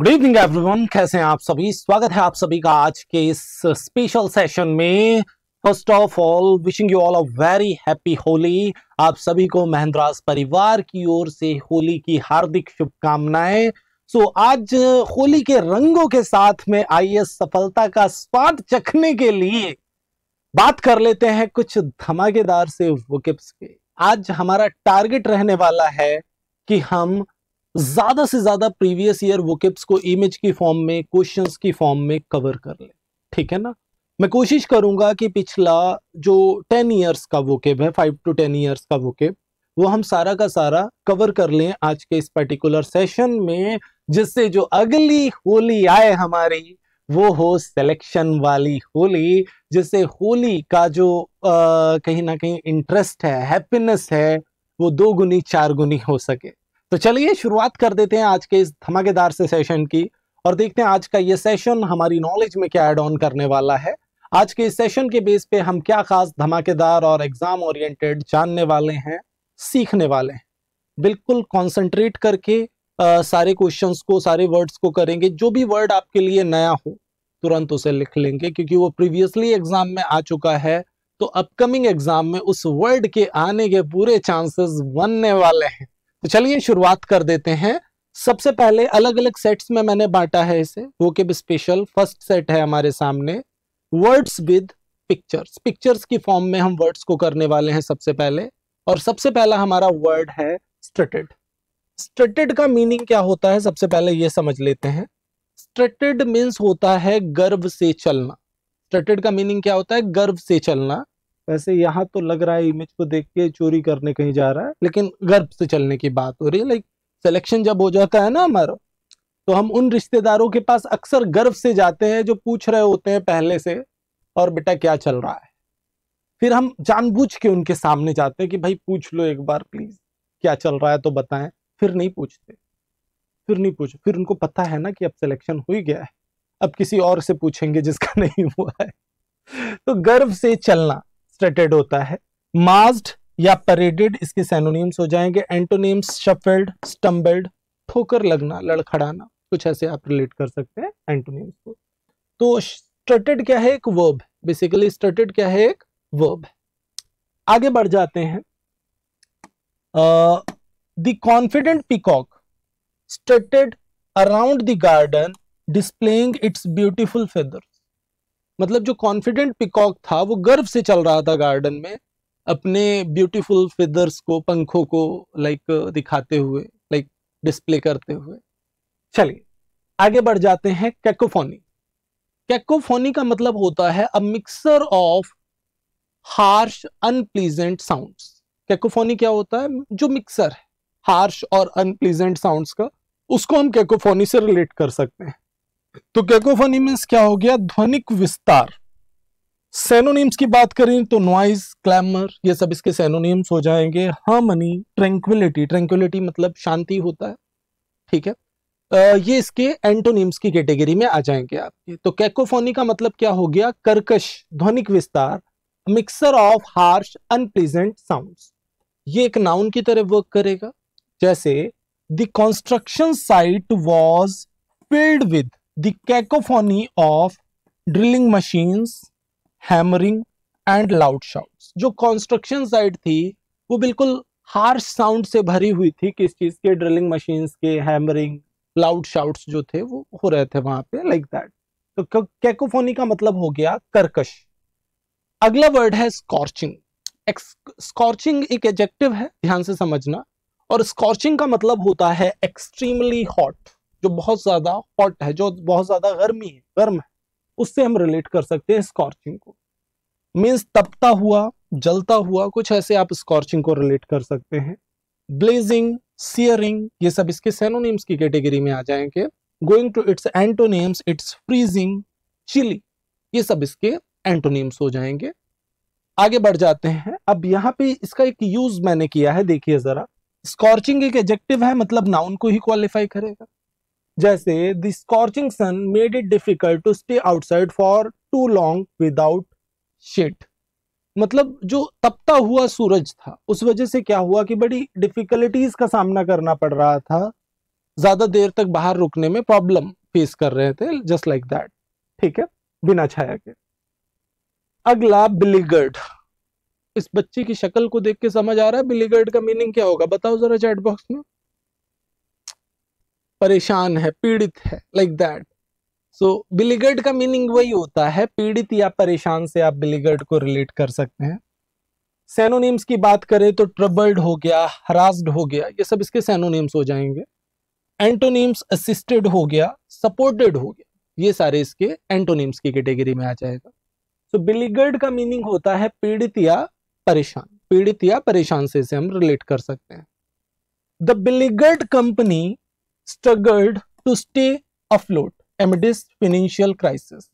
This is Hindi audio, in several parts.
गुड इवनिंग एवरीवन, कैसे हैं आप सभी। स्वागत है आप सभी का आज के इस स्पेशल सेशन में। First of all wishing you all a very happy Holi. आप सभी को महेंद्रास परिवार की ओर से होली की हार्दिक शुभकामनाएं। आज होली के रंगों के साथ में आइए सफलता का स्वाद चखने के लिए बात कर लेते हैं कुछ धमाकेदार से वोकैब्स पे। आज हमारा टारगेट रहने वाला है कि हम ज्यादा से ज्यादा प्रीवियस ईयर वोकैब्स को इमेज की फॉर्म में, क्वेश्चंस की फॉर्म में कवर कर ले। ठीक है ना। मैं कोशिश करूंगा कि पिछला जो 10 इयर्स का वोकैब है, 5 to 10 इयर्स का वोकैब, वो हम सारा का सारा कवर कर लें आज के इस पर्टिकुलर सेशन में, जिससे जो अगली होली आए हमारी वो हो सिलेक्शन वाली होली, जिससे होली का जो कहीं ना कहीं इंटरेस्ट है, हैप्पीनेस है, वो 2 गुनी 4 गुनी हो सके। तो चलिए शुरुआत कर देते हैं आज के इस धमाकेदार से सेशन की और देखते हैं आज का ये सेशन हमारी नॉलेज में क्या ऐड ऑन करने वाला है। आज के इस सेशन के बेस पे हम क्या खास धमाकेदार और एग्जाम ओरिएंटेड जानने वाले हैं, सीखने वाले हैं। बिल्कुल कॉन्सेंट्रेट करके सारे क्वेश्चंस को, सारे वर्ड्स को करेंगे। जो भी वर्ड आपके लिए नया हो तुरंत उसे लिख लेंगे, क्योंकि वो प्रीवियसली एग्जाम में आ चुका है। तो अपकमिंग एग्जाम में उस वर्ड के आने के पूरे चांसेस बनने वाले हैं। तो चलिए शुरुआत कर देते हैं। सबसे पहले अलग अलग सेट्स में मैंने बांटा है इसे। वोकैब स्पेशल फर्स्ट सेट है हमारे सामने, वर्ड्स विद पिक्चर्स। पिक्चर्स की फॉर्म में हम वर्ड्स को करने वाले हैं सबसे पहले। और सबसे पहला हमारा वर्ड है स्ट्रेटेड। स्ट्रेटेड का मीनिंग क्या होता है, सबसे पहले ये समझ लेते हैं। स्ट्रेटेड मीन्स होता है गर्व से चलना। स्ट्रेटेड का मीनिंग क्या होता है, गर्व से चलना। वैसे यहाँ तो लग रहा है इमेज को देख के चोरी करने कहीं जा रहा है, लेकिन गर्व से चलने की बात हो रही है। लाइक सिलेक्शन जब हो जाता है ना हमारा, तो हम उन रिश्तेदारों के पास अक्सर गर्व से जाते हैं जो पूछ रहे होते हैं पहले से, और बेटा क्या चल रहा है। फिर हम जानबूझ के उनके सामने जाते हैं कि भाई पूछ लो एक बार प्लीज, क्या चल रहा है तो बताएं। फिर नहीं पूछते, फिर उनको पता है ना कि अब सिलेक्शन हो ही गया है, अब किसी और से पूछेंगे जिसका नहीं हुआ है। तो गर्व से चलना स्ट्रेटेड होता है। मास्ड या परेडेड इसके सिनोनिम्स हो जाएंगे। एंटोनिम्स शफल्ड, स्टम्बल्ड, ठोकर लगना, लड़खड़ाना, कुछ ऐसे आप रिलेट कर सकते हैं एंटोनिम्स को। तो स्ट्रेटेड क्या है, एक वर्ब। बेसिकली स्ट्रेटेड क्या है, एक वर्ब। आगे बढ़ जाते हैं। The confident peacock striated around the garden displaying it's beautiful feathers. मतलब जो कॉन्फिडेंट पिकॉक था वो गर्व से चल रहा था गार्डन में, अपने ब्यूटीफुल फेदर्स को, पंखों को लाइक दिखाते हुए, लाइक डिस्प्ले करते हुए। चलिए आगे बढ़ जाते हैं। कैकोफोनी। कैकोफोनी का मतलब होता है a mixture of harsh unpleasant sounds. Cacophony क्या होता है, जो मिक्सर है हार्श और अनप्लीजेंट साउंड्स का, उसको हम कैकोफोनी से रिलेट कर सकते हैं। तो कैकोफोनी मीन्स क्या हो गया, ध्वनिक विस्तार। सेनोनिम्स की बात करें तो नॉइज, क्लैमर, ये सब इसके सेनोनिम्स हो जाएंगे। हार्मनी, ट्रैंक्विलिटी, ट्रैंक्विलिटी मतलब शांति होता है। ठीक है, ये इसके एंटोनिम्स की कैटेगरी में आ जाएंगे आपके। तो कैकोफोनी का मतलब क्या हो गया, कर्कश, ध्वनिक विस्तार, mixer of harsh unpleasant sounds. ये एक नाउन की तरह वर्क करेगा। जैसे the construction site was filled with the cacophony of drilling machines, hammering and loud shouts। जो कंस्ट्रक्शन साइट थी वो बिल्कुल हार्श साउंड से भरी हुई थी। किस चीज के, ड्रिलिंग मशीन्स के, हैमरिंग, लाउड शाउट्स जो थे वो हो रहे थे वहां पे, लाइक दैट। तो कैकोफोनी का मतलब हो गया कर्कश। अगला वर्ड है स्कॉर्चिंग। स्कॉर्चिंग एक एडजेक्टिव है, ध्यान से समझना। और स्कॉर्चिंग का मतलब होता है एक्सट्रीमली हॉट, जो बहुत ज्यादा हॉट है, जो बहुत ज्यादा गर्म है, उससे हम रिलेट कर सकते हैं स्कॉर्चिंग को। मीन्स तपता हुआ, जलता हुआ, कुछ ऐसे आप स्कॉर्चिंग को रिलेट कर सकते हैं। ब्लेजिंग, सियरिंग, ये सब इसके सिनोनिम्स की कैटेगरी में आ जाएंगे। Going to its antonyms, it's freezing, chilly, ये सब इसके एंटोनिम्स हो जाएंगे। आगे बढ़ जाते हैं। अब यहाँ पे इसका एक यूज मैंने किया है, देखिए जरा। स्कॉर्चिंग एक एडजेक्टिव है, मतलब नाउन को ही क्वालिफाई करेगा। जैसे the scorching sun made it difficult to stay outside for too long without shade. मतलब जो तपता हुआ सूरज था, उस वजह से क्या हुआ कि बड़ी डिफिकल्टीज का सामना करना पड़ रहा था ज्यादा देर तक बाहर रुकने में प्रॉब्लम फेस कर रहे थे, जस्ट लाइक दैट। ठीक है, बिना छाया के। अगला बिलीगर्ड। इस बच्चे की शक्ल को देख के समझ आ रहा है बिलीगर्ड का मीनिंग क्या होगा? बताओ जरा चैट बॉक्स में। परेशान है, पीड़ित है, लाइक दैट। सो बिलीगर्ड का मीनिंग वही होता है, पीड़ित या परेशान से आप बिलीगर्ड को रिलेट कर सकते हैं। सैनोनिम्स की बात करें तो ट्रबल्ड हो गया, हरास्ड हो गया, ये सब इसके सैनोनिम्स हो जाएंगे। एंटोनिम्स असिस्टेड हो गया, सपोर्टेड हो गया, ये सारे इसके एंटोनिम्स की कैटेगरी में आ जाएगा। तो बिलीगर्ड का मीनिंग होता है पीड़ित या परेशान, पीड़ित या परेशान से इसे हम रिलेट कर सकते हैं। The beleaguered company struggled to stay afloat amidst financial crisis.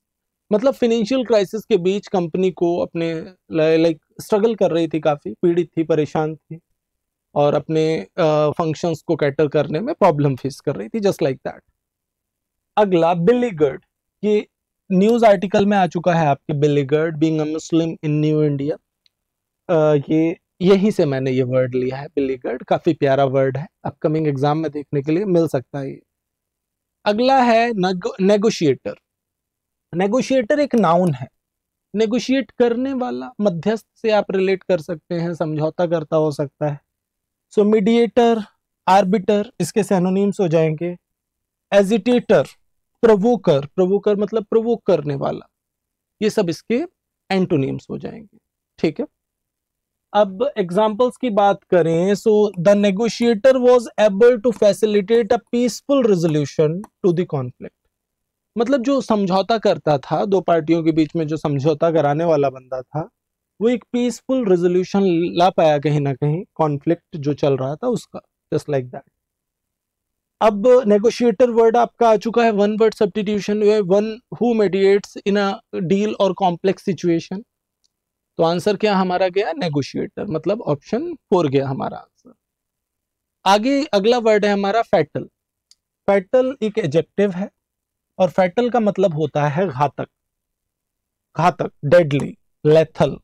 मतलब फाइनेंशियल क्राइसिस के बीच कंपनी को अपने लाइक स्ट्रगल कर रही थी, काफी पीड़ित थी, परेशान थी, और अपने फंक्शंस को कैटर करने में प्रॉब्लम फेस कर रही थी, जस्ट लाइक दैट। अगला बिलीगर्ड, ये न्यूज आर्टिकल में आ चुका है आपके, beleaguered being a Muslim in New India. ये यहीं से मैंने ये वर्ड लिया है, बिलीगर्ड। काफी प्यारा वर्ड है, अपकमिंग एग्जाम में देखने के लिए मिल सकता है ये। अगला है नेगोशिएटर। नेगोशिएटर एक नाउन है, नेगोशिएट करने वाला, मध्यस्थ से आप रिलेट कर सकते हैं, समझौता करता हो सकता है। सो मीडिएटर, आर्बिटर इसके सिनोनिम्स हो जाएंगे। एजिटेटर, प्रोवोकर, प्रोवोकर मतलब प्रोवोक करने वाला, ये सब इसके एंटोनिम्स हो जाएंगे। ठीक है, अब एग्जांपल्स की बात करें, so the negotiator was able to facilitate a peaceful resolution to the conflict. मतलब जो समझौता करता था, दो पार्टियों के बीच में जो समझौता कराने वाला बंदा था, वो एक पीसफुल रेजोल्यूशन ला पाया कहीं ना कहीं कॉन्फ्लिक्ट जो चल रहा था उसका, जस्ट लाइक दैट। अब नेगोशिएटर वर्ड आपका आ चुका है, one word substitution, one who mediates in a deal और कॉम्प्लेक्स सिचुएशन। तो आंसर क्या हमारा गया? नेगोशिएटर, मतलब ऑप्शन 4 गया हमारा आंसर। आगे अगला वर्ड है हमारा फैटल। फैटल एक एडजेक्टिव है, और फैटल का मतलब होता है घातक, घातक, डेडली, लेथल।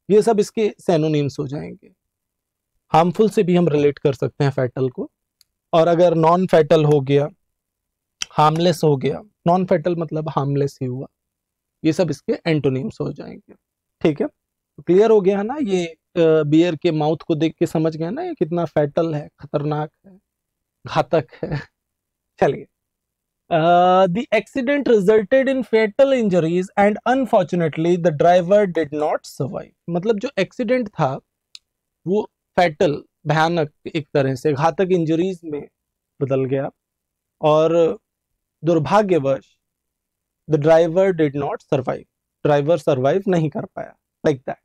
ये सब इसके सिनोनिम्स हो जाएंगे। हार्मफुल से भी हम रिलेट कर सकते हैं फैटल को, और अगर नॉन फैटल हो गया, हार्मलेस हो गया, नॉन फैटल मतलब हार्मलेस ही हुआ, ये सब इसके एंटोनिम्स हो जाएंगे। ठीक है, तो क्लियर हो गया है ना? ये बियर के माउथ को देख के समझ गए ना ये कितना फैटल है, खतरनाक है, घातक है। चलिए, the accident resulted in fatal injuries and unfortunately the driver did not survive। मतलब जो एक्सीडेंट था वो फैटल, भयानक, एक तरह से घातक इंजरीज में बदल गया, और दुर्भाग्यवश the driver did not survive, driver survive नहीं कर पाया, लाइक दैट।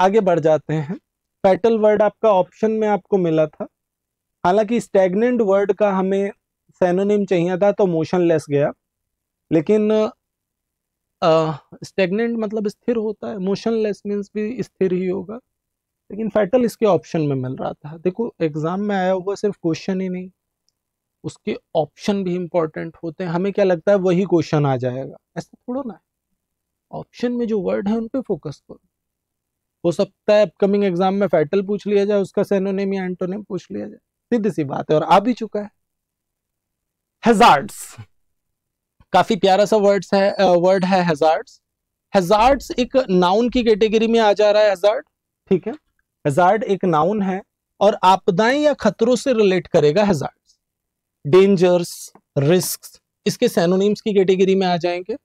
आगे बढ़ जाते हैं। फैटल वर्ड आपका ऑप्शन में आपको मिला था, हालांकि स्टैग्नेंट वर्ड का हमें सिनोनिम चाहिए था तो मोशनलेस गया, लेकिन स्टैग्नेंट मतलब स्थिर होता है, मोशनलेस मींस भी स्थिर ही होगा, लेकिन फैटल इसके ऑप्शन में मिल रहा था। देखो एग्जाम में आया हुआ सिर्फ क्वेश्चन ही नहीं, उसके ऑप्शन भी इंपॉर्टेंट होते हैं। हमें क्या लगता है वही क्वेश्चन आ जाएगा, ऐसा थोड़ा ना है। ऑप्शन में जो वर्ड है उन पे फोकस करो। हो सकता है अपकमिंग एग्जाम में फैटल पूछ लिया जाए, उसका सिनोनिम या एंटोनिम पूछ लिया जाए, सीधी सी बात है, और आ भी चुका है। हैजार्ड्स, काफी प्यारा सा वर्ड है हैजार्ड्स। हैजार्ड्स एक नाउन की कैटेगरी में आ जा रहा है हैजार्ड। ठीक है, हैजार्ड एक नाउन है और आपदाएं या खतरों से रिलेट करेगा हैजार्ड्स। डेंजर्स, रिस्क्स इसके सिनोनिम्स की कैटेगरी में आ जाएंगे।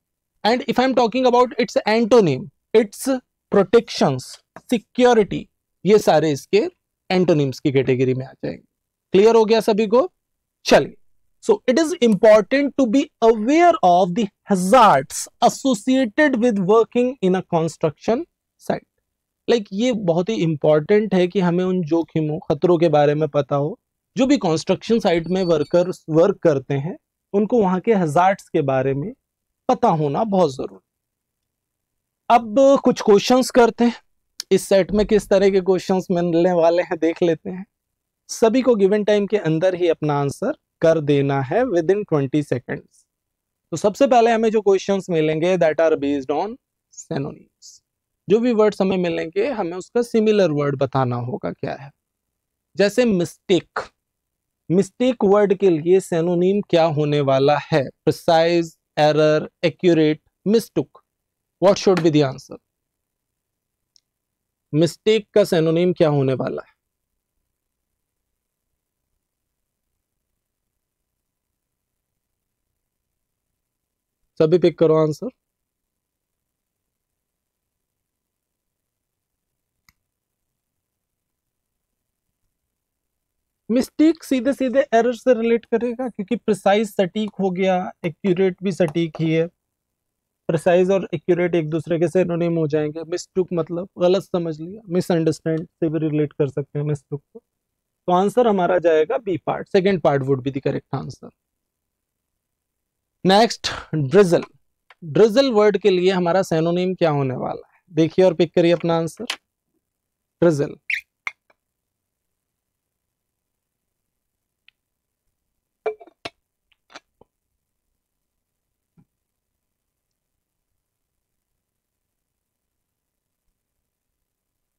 And if I am talking about it's antonym, it's protections, security, ये सारे इसके एंटोनिम्स की कैटेगरी में आ जाएंगे। क्लियर हो गया सभी को? चलिए, so it is important to be aware of the hazards associated with working in a construction site। like ये बहुत ही इंपॉर्टेंट है कि हमें उन जोखिमों, खतरों के बारे में पता हो। जो भी कंस्ट्रक्शन साइट में वर्कर्स वर्क करते हैं, उनको वहां के हजार्ड्स के बारे में पता होना बहुत जरूरी। अब कुछ क्वेश्चंस करते हैं, इस सेट में किस तरह के क्वेश्चंस मिलने वाले हैं देख लेते हैं। सभी को गिवन टाइम के अंदर ही अपना आंसर कर देना है विद इन 20 सेकेंड्स। तो सबसे पहले हमें जो क्वेश्चंस मिलेंगे that are based on synonyms. जो भी वर्ड्स हमें मिलेंगे हमें उसका सिमिलर वर्ड बताना होगा क्या है। जैसे मिस्टेक, मिस्टेक वर्ड के लिए सिनोनिम क्या होने वाला है? Precise, error, accurate, mistook. What should be the answer? Mistake का सिनोनिम क्या होने वाला है? सभी पिक करो आंसर। मिस्टेक सीधे सीधे एरर से रिलेट करेगा, क्योंकि प्रिसाइज सटीक हो गया, एक्यूरेट भी सटीक ही है। प्रिसाइज और एक्यूरेट एक दूसरे के सिनोनिम हो जाएंगे। मिस्टूक मतलब गलत समझ लिया, मिसअंडरस्टैंड से भी रिलेट कर सकते हैं मिस्टूक को। तो आंसर हमारा जाएगा B part, second part would be the correct answer. Next, drizzle. Drizzle word के लिए हमारा सिनोनिम क्या होने वाला है? देखिए और पिक करिए अपना आंसर। ड्रिजल।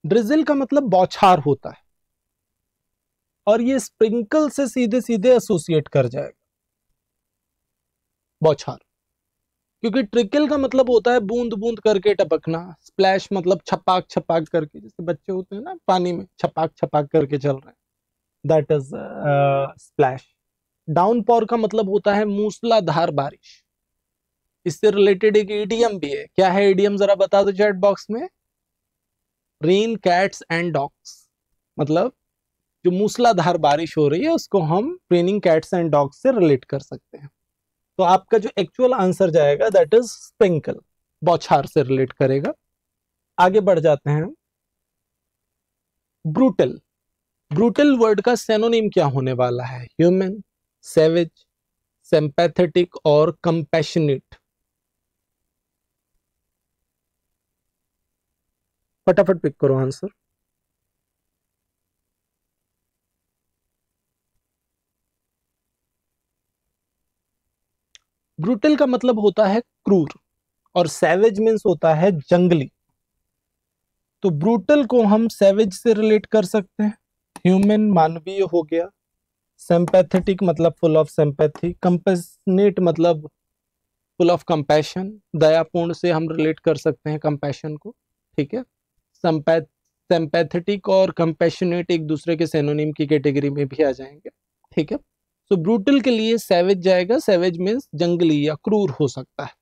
ड्रिजल का मतलब बौछार होता है, और ये स्प्रिंकल से सीधे सीधे एसोसिएट कर जाएगा बौछार, क्योंकि ट्रिकल का मतलब होता है बूंद बूंद करके टपकना। स्प्लैश मतलब छपाक छपाक करके, जैसे बच्चे होते हैं ना पानी में छपाक छपाक करके चल रहे हैं, दैट इज स्प्लैश। डाउनपॉर का मतलब होता है मूसलाधार बारिश। इससे रिलेटेड एक इडियम भी है। क्या है इडियम, जरा बता दो चैट बॉक्स में। रेन कैट्स एंड डॉग्स, मतलब जो मूसलाधार बारिश हो रही है उसको हम रेनिंग कैट्स एंड डॉग्स से रिलेट कर सकते हैं। तो आपका जो एक्चुअल आंसर जाएगा दैट इज स्प्रिंकल, बौछार से रिलेट करेगा। आगे बढ़ जाते हैं। ब्रूटल। ब्रूटल वर्ड का सिनोनिम क्या होने वाला है? ह्यूमन, सेवेज, सिंपैथेटिक और कंपैशनेट। फटाफट पिक करो आंसर। ब्रूटल का मतलब होता है क्रूर, और सैवेज मीन्स होता है जंगली। तो ब्रूटल को हम सैवेज से रिलेट कर सकते हैं। ह्यूमन मानवीय हो गया, सिंपैथेटिक मतलब फुल ऑफ सिंपैथी, कंपैशनेट मतलब फुल ऑफ कंपैशन, दयापूर्ण से हम रिलेट कर सकते हैं कंपैशन को। ठीक है, सिंपैथेटिक और कंपैशनेट एक दूसरे के सिनोनिम की कैटेगरी में भी आ जाएंगे। ठीक है, तो ब्रूटल के लिए सैवेज जाएगा। सैवेज मीन्स जंगली या क्रूर हो सकता है।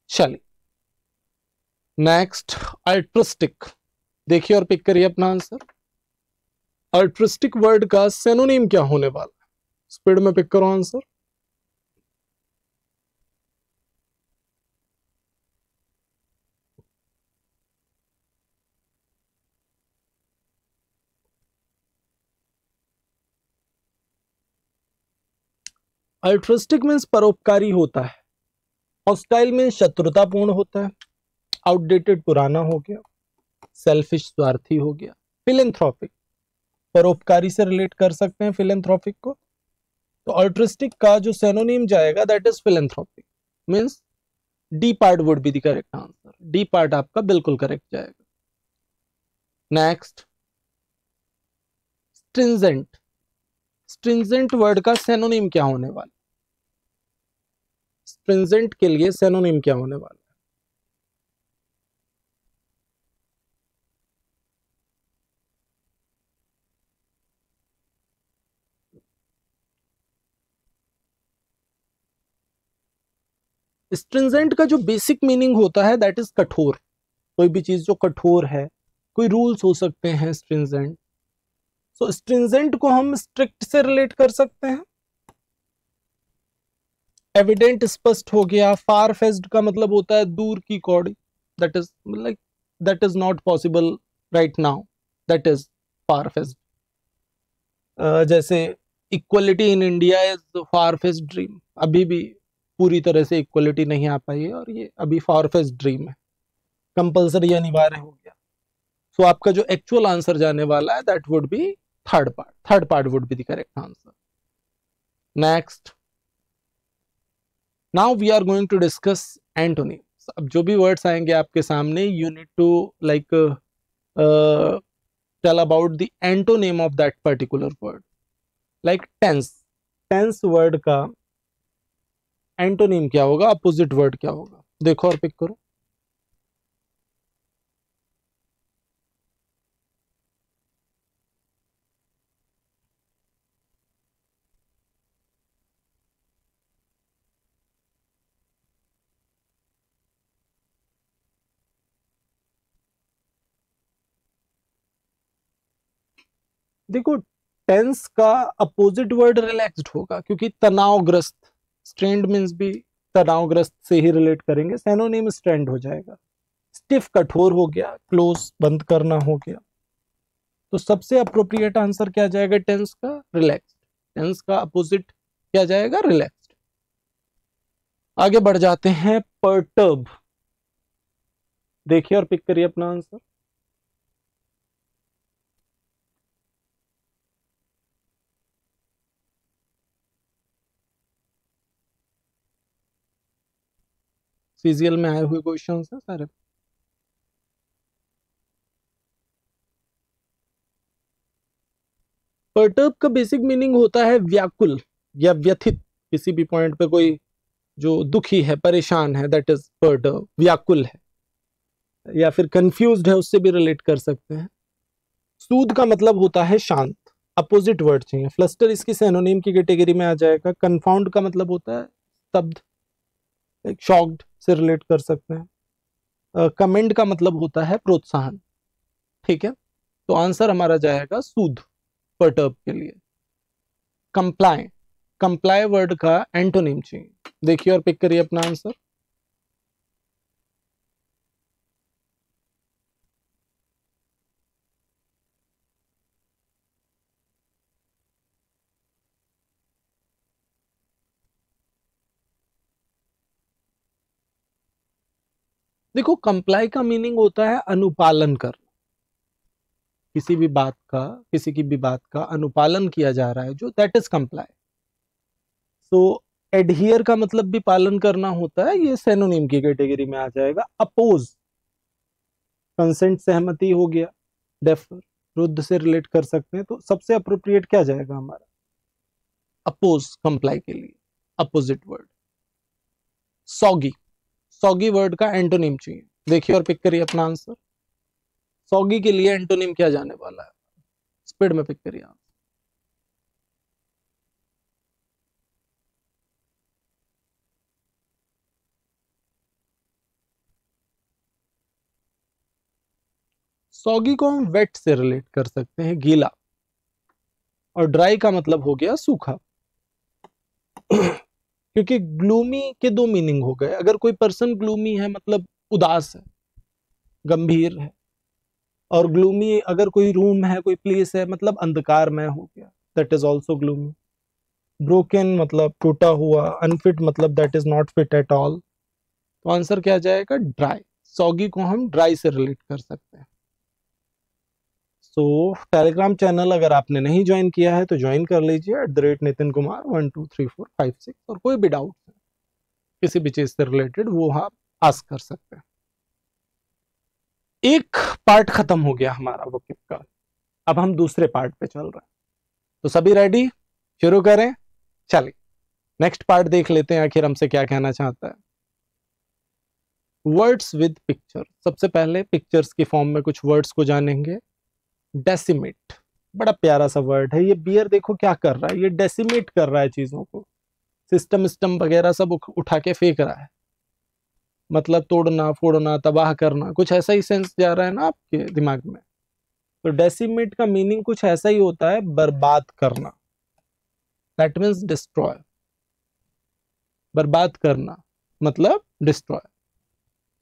चलिए नेक्स्ट, अल्ट्रिस्टिक। देखिए और पिक करिए अपना आंसर। अल्ट्रिस्टिक वर्ड का सिनोनिम क्या होने वाला है? स्पीड में पिक करो आंसर। अल्ट्रिस्टिक मीन्स परोपकारी होता है। हॉस्टाइल मीन्स शत्रुतापूर्ण होता है। आउटडेटेड पुराना हो गया। सेल्फिश स्वार्थी हो गया। फिलेंथ्रोपिक, परोपकारी से रिलेट कर सकते हैं फिलेंथ्रोपिक को। तो अल्ट्रिस्टिक का जो सिनोनिम जाएगा that is philanthropic, means D part would be the correct answer. D part आपका बिल्कुल करेक्ट जाएगा। Next, stringent. स्ट्रिंजेंट वर्ड का सिनोनिम क्या होने वाला? स्ट्रिंजेंट के लिए सिनोनिम क्या होने वाला? स्ट्रिंजेंट का जो बेसिक मीनिंग होता है दैट इज कठोर। कोई भी चीज जो कठोर है, कोई रूल्स हो सकते हैं स्ट्रिंजेंट। सो स्ट्रिंजेंट को हम स्ट्रिक्ट से रिलेट कर सकते हैं। एविडेंट स्पष्ट हो गया। फार फेस्ड का मतलब होता है दूर की कौड़ी, that is like that is not possible right now, that is far fetched. जैसे equality in India is far fetched dream, अभी भी पूरी तरह से इक्वलिटी नहीं आ पाई है और ये अभी फार फेस्ड ड्रीम है, कंपल्सरी अनिवार्य हो गया। सो आपका जो एक्चुअल आंसर जाने वाला है that would be third part. Third part would be the correct answer. Next, now we are going to discuss antonyms. अब जो भी वर्ड्स आएंगे आपके सामने, you need to like tell about the antonym of that particular word. Like tense, tense word का एंटोनिम क्या होगा, अपोजिट वर्ड क्या होगा, देखो और पिक करो। देखो टेंस का अपोजिट वर्ड रिलैक्स्ड होगा, क्योंकि तनावग्रस्त, स्ट्रेन्ड मींस भी तनावग्रस्त से ही रिलेट करेंगे, सिनोनिम स्ट्रेन्ड हो जाएगा। स्टिफ कठोर हो गया, क्लोज बंद करना हो गया। तो सबसे अप्रोप्रिएट आंसर क्या जाएगा टेंस का, रिलैक्स्ड। टेंस का अपोजिट क्या जाएगा, रिलैक्स्ड। आगे बढ़ जाते हैं, पर्टर्ब। देखिए और पिक करिए अपना आंसर। सीजीएल में आए हुए क्वेश्चन हैं सारे। पर्टर्ब का बेसिक मीनिंग होता है व्याकुल या व्यथित, किसी भी पॉइंट पे कोई जो दुखी है, परेशान है, दैट इज पर्टर्ब, व्याकुल है या फिर कंफ्यूज्ड है, उससे भी रिलेट कर सकते हैं। सूद का मतलब होता है शांत, अपोजिट वर्ड चाहिए। फ्लस्टर इसकी सिनोनिम की कैटेगरी में आ जाएगा। कंफाउंड का मतलब होता है स्तब्ध, शॉक्ड से रिलेट कर सकते हैं। कमेंड का मतलब होता है प्रोत्साहन। ठीक है, तो आंसर हमारा जाएगा सूद पर्टर्ब के लिए। कंप्लाई, कंप्लाई वर्ड का एंटोनिम चाहिए, देखिए और पिक करिए अपना आंसर। देखो कंप्लाई का मीनिंग होता है अनुपालन करना, किसी भी बात का, किसी की भी बात का अनुपालन किया जा रहा है जो, that is comply. So adhere का मतलब भी पालन करना होता है, ये सिनोनिम की कैटेगरी में आ जाएगा। अपोज, कंसेंट सहमति हो गया, डेफर विरुद्ध से रिलेट कर सकते हैं। तो सबसे अप्रोप्रिएट क्या जाएगा हमारा, अपोज कंप्लाई के लिए, opposite word. Soggy, soggy word का एंटोनिम चाहिए, देखिए और पिक करिए अपना आंसर। सॉगी के लिए एंटोनिम क्या जाने वाला है, स्पीड में पिक करिए आप। सॉगी को हम वेट से रिलेट कर सकते हैं, गीला। और ड्राई का मतलब हो गया सूखा। क्योंकि ग्लूमी के दो मीनिंग हो गए, अगर कोई पर्सन ग्लूमी है मतलब उदास है, गंभीर है। और ग्लूमी अगर कोई रूम है, कोई प्लेस है, मतलब अंधकारमय हो गया, that is also gloomy. Broken मतलब टूटा हुआ, अनफिट मतलब that is not fit at all. तो आंसर क्या जाएगा, ड्राई। सॉगी को हम ड्राई से रिलेट कर सकते हैं। सो टेलीग्राम चैनल अगर आपने नहीं ज्वाइन किया है तो ज्वाइन कर लीजिए, @नितिन कुमार 123456। और कोई भी डाउट है किसी भी चीज से रिलेटेड, वो आप आस्क कर सकते हैं। एक पार्ट खत्म हो गया हमारा वोकैब का, अब हम दूसरे पार्ट पे चल रहे हैं। तो सभी रेडी, शुरू करें, चलिए नेक्स्ट पार्ट देख लेते हैं आखिर हमसे क्या कहना चाहता है। वर्ड्स विद पिक्चर, सबसे पहले पिक्चर्स की फॉर्म में कुछ वर्ड्स को जानेंगे। डेसिमेट, बड़ा प्यारा सा वर्ड है ये। बियर देखो क्या कर रहा है, ये डेसिमेट कर रहा है चीजों को, सिस्टम सिस्टम वगैरह सब उठा के फेंक रहा है, मतलब तोड़ना फोड़ना तबाह करना, कुछ ऐसा ही सेंस जा रहा है ना आपके दिमाग में। तो डेसिमेट का मीनिंग कुछ ऐसा ही होता है, बर्बाद करना, दैट मीन्स डिस्ट्रॉय। बर्बाद करना मतलब डिस्ट्रॉय।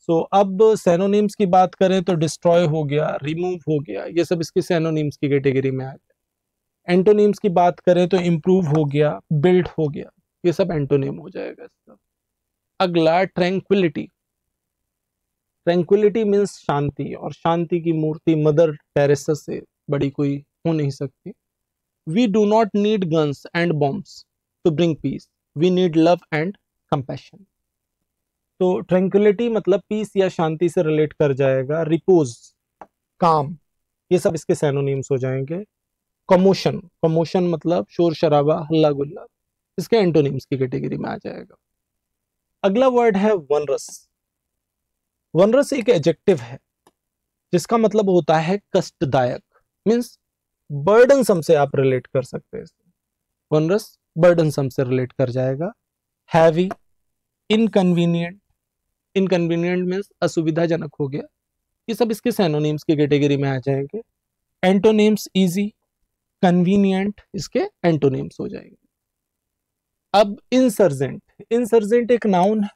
सो अब सैनोनिम्स की बात करें तो डिस्ट्रॉय हो गया, रिमूव हो गया, ये सब इसकी सैनोनिम्स की कैटेगरी में आ गया। एंटोनिम्स की बात करें तो इम्प्रूव हो गया, बिल्ड हो गया, ये सब एंटोनिम हो जाएगा इसका। अगला ट्रैंक्विलिटी। ट्रैंक्विलिटी मीन्स शांति, और शांति की मूर्ति मदर टेरेसा से बड़ी कोई हो नहीं सकती। We do not need guns and bombs to bring peace, we need love and compassion. तो ट्रैंक्विलिटी मतलब पीस या शांति से रिलेट कर जाएगा। रिपोज, काम, ये सब इसके सैनोनिम्स हो जाएंगे। कमोशन, कमोशन मतलब शोर शराबा, हल्ला गुल्ला, इसके एंटोनिम्स की कैटेगरी में आ जाएगा। अगला वर्ड है वनरस। वनरस एक एडजेक्टिव है जिसका मतलब होता है कष्टदायक, मीन्स बर्डनसम से आप रिलेट कर सकते हैं। वनरस बर्डनसम से रिलेट कर जाएगा। हैवी, इनकन्वीनियंट, इनकन्वीनियंट मीन्स असुविधाजनक हो गया, ये सब इसके सिनोनिम्स की कैटेगरी में आ जाएंगे। एंटोनिम्स इजी, कन्वीनियंट इसके एंटोनिम्स हो जाएंगे। अब इंसर्जेंट, इंसर्जेंट एक नाउन है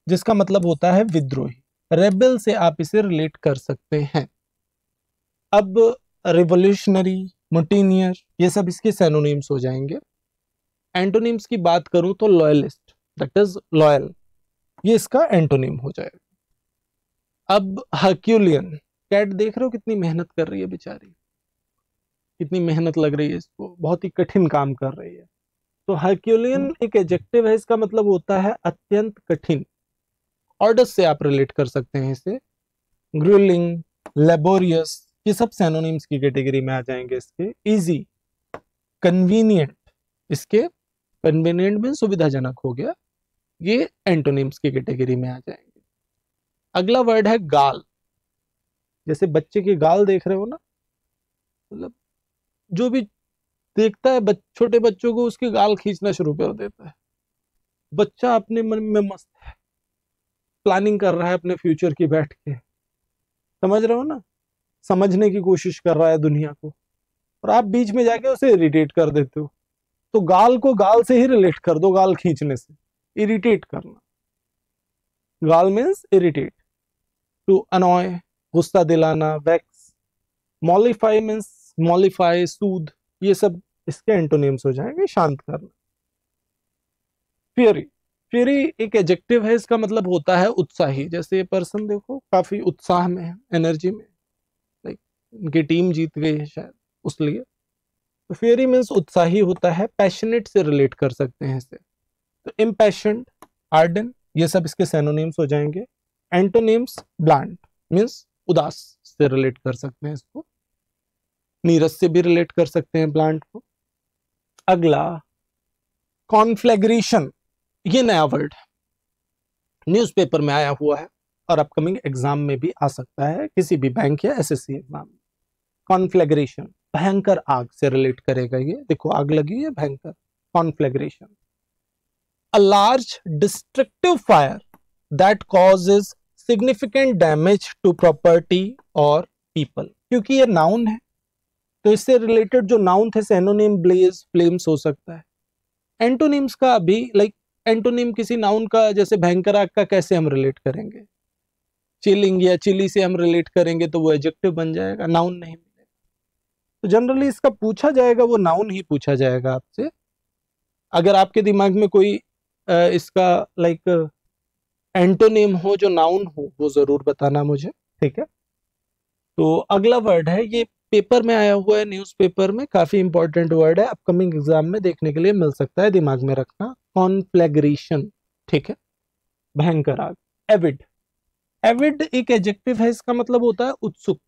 जिसका मतलब होता है विद्रोही, रेबेल से आप इसे रिलेट कर सकते हैं। अब रिवोल्यूशनरी, मुटिनियर, ये सब इसके सिनोनिम्स हो जाएंगे। एंटोनिम्स की बात करूं तो लॉयलिस्ट, दैट इज लॉयल, ये इसका एंटोनिम हो जाएगा। अब हर्क्यूलियन, कैट देख रहे हो कितनी मेहनत कर रही है बेचारी, कितनी मेहनत लग रही है इसको, बहुत ही कठिन काम कर रही है। तो हर्क्यूलियन एक एडजेक्टिव है, इसका मतलब होता है अत्यंत कठिन। ऑर्डर्स से आप रिलेट कर सकते हैं इसे। ग्रिलिंग, लेबोरियस, ये सब सिनोनिम्स की कैटेगरी में आ जाएंगे इसके। इजी, कन्वीनियंट, इसके कन्वीनियंट में सुविधाजनक हो गया, ये एंटोनिम्स की कैटेगरी में आ जाएंगे। अगला वर्ड है गाल। जैसे बच्चे की गाल देख रहे हो ना, मतलब जो भी देखता है छोटे बच्चों को, उसकी गाल खींचना शुरू कर देता है। बच्चा अपने मन में मस्त है, प्लानिंग कर रहा है अपने फ्यूचर की बैठ के, समझ रहे हो ना, समझने की कोशिश कर रहा है दुनिया को, और आप बीच में जाके उसे इरिटेट कर देते हो। तो गाल को गाल से ही रिलेट कर दो, गाल खींचने से, इरिटेट करना। गाल मीन्स इरिटेट, टू अनॉय, गुस्सा दिलाना, वैक्स। मॉलिफाई मीन्स मॉलिफाई, सूद, ये सब इसके एंटोनिम्स हो जाएंगे, शांत करना। फियरी, फियरी एक एडजेक्टिव है, इसका मतलब होता है उत्साही। जैसे ये पर्सन देखो काफी उत्साह में है, एनर्जी में, लाइक उनकी टीम जीत गई है शायद, उसलिए। तो फियरी मीन्स उत्साही होता है, पैशनेट से रिलेट कर सकते हैं इसे। तो इम्पैशन्ड, आर्डन, ये सब इसके सिनोनिम्स हो जाएंगे। एंटोनिम्स ब्लांट मीन्स उदास से रिलेट कर सकते हैं इसको, नीरस से भी रिलेट कर सकते हैं प्लांट को। अगला कॉन्फ्लैग्रेशन, ये नया वर्ड है, न्यूज़पेपर में आया हुआ है और अपकमिंग एग्जाम में भी आ सकता है, किसी भी बैंक या एसएससी एग्जाम में। कॉन्फ्लैग्रेशन भयंकर आग से रिलेट करेगा, ये देखो आग लगी है भयंकर, conflagration. A large destructive fire that causes significant damage to property और पीपल, क्योंकि ये नाउन है तो इससे रिलेटेड जो नाउन थे सिनोनिम ब्लेज, फ्लेम्स हो सकता है। एंटोनिम्स का भी लाइक एंटोनिम किसी नाउन का, जैसे भयंकर आग का कैसे हम रिलेट करेंगे, चिलिंग या चिली से हम रिलेट करेंगे तो वो एडजेक्टिव बन जाएगा, नाउन नहीं मिलेगा। तो जनरली इसका पूछा जाएगा वो नाउन ही पूछा जाएगा आपसे। अगर आपके दिमाग में कोई इसका लाइक एंटोनिम हो जो नाउन हो, वो जरूर बताना मुझे, ठीक है। तो अगला वर्ड है, ये पेपर में आया हुआ है, न्यूज़पेपर में, काफी इंपॉर्टेंट वर्ड है, अपकमिंग एग्जाम में देखने के लिए मिल सकता है, दिमाग में रखना। कॉन्फ्लैग्रेशन, ठीक है, भयंकर आग। एविड, एविड एक एडजेक्टिव है, इसका मतलब होता है उत्सुक।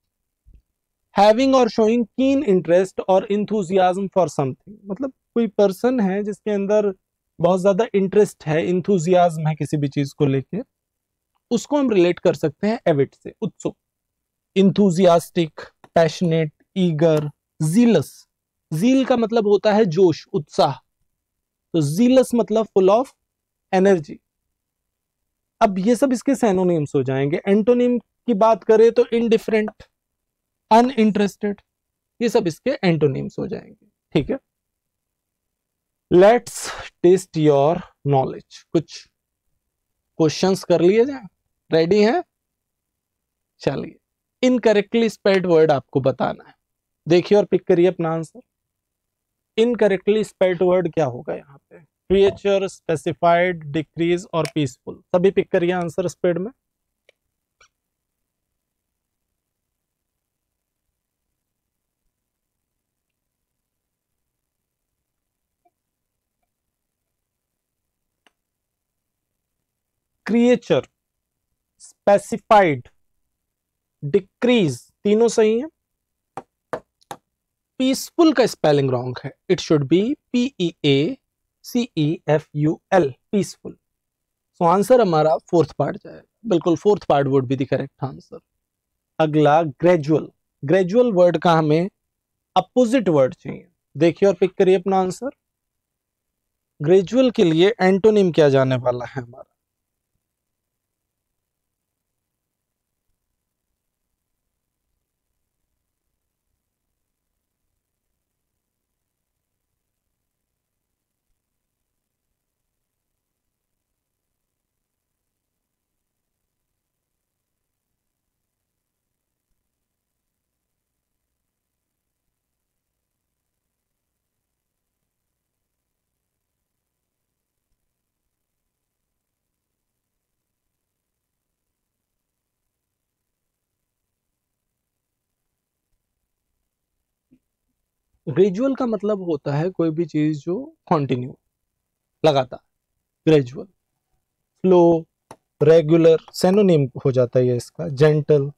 हैविंग और शोइंग कीन इंटरेस्ट और इंथुजियाज्म फॉर समथिंग, मतलब कोई पर्सन है जिसके अंदर बहुत ज्यादा इंटरेस्ट है, इंथुजियाज्म है किसी भी चीज को लेके, उसको हम रिलेट कर सकते हैं एविड से, उत्सुक। इंथुजियास्टिक, पैशनेट, ईगर, जीलस, जील का मतलब होता है जोश, उत्साह, तो जीलस मतलब फुल ऑफ एनर्जी। अब ये सब इसके सिनोनिम्स हो जाएंगे। एंटोनिम की बात करें तो इनडिफरेंट, अनइंटरेस्टेड, ये सब इसके एंटोनिम्स हो जाएंगे, ठीक है। लेट्स टेस्ट योर नॉलेज, कुछ क्वेश्चंस कर लिए जाए, रेडी हैं? चलिए, इनकरेक्टली स्पेल्ड वर्ड आपको बताना है, देखिए और पिक करिए अपना आंसर। इनकरेक्टली स्पेल्ड वर्ड क्या होगा यहाँ पे? क्रिएचर, स्पेसिफाइड, डिक्रीज और पीसफुल, सभी पिक करिए आंसर स्पेड में। क्रिएचर, स्पेसिफाइड, डिक्रीज, तीनों सही है। पीसफुल का स्पेलिंग रॉन्ग है, it should be PEACEFUL, peaceful. So answer हमारा फोर्थ पार्ट जाएगा, बिल्कुल fourth part would be the correct answer. अगला ग्रेजुअल, ग्रेजुअल वर्ड का हमें अपोजिट वर्ड चाहिए, देखिए और पिक करिए अपना आंसर। ग्रेजुअल के लिए एंटोनिम क्या जाने वाला है हमारा? ग्रेजुअल का मतलब होता है कोई भी चीज जो कंटिन्यू, लगातार, ग्रेजुअल। स्लो, रेगुलर सिनोनिम हो जाता है ये इसका, जेंटल।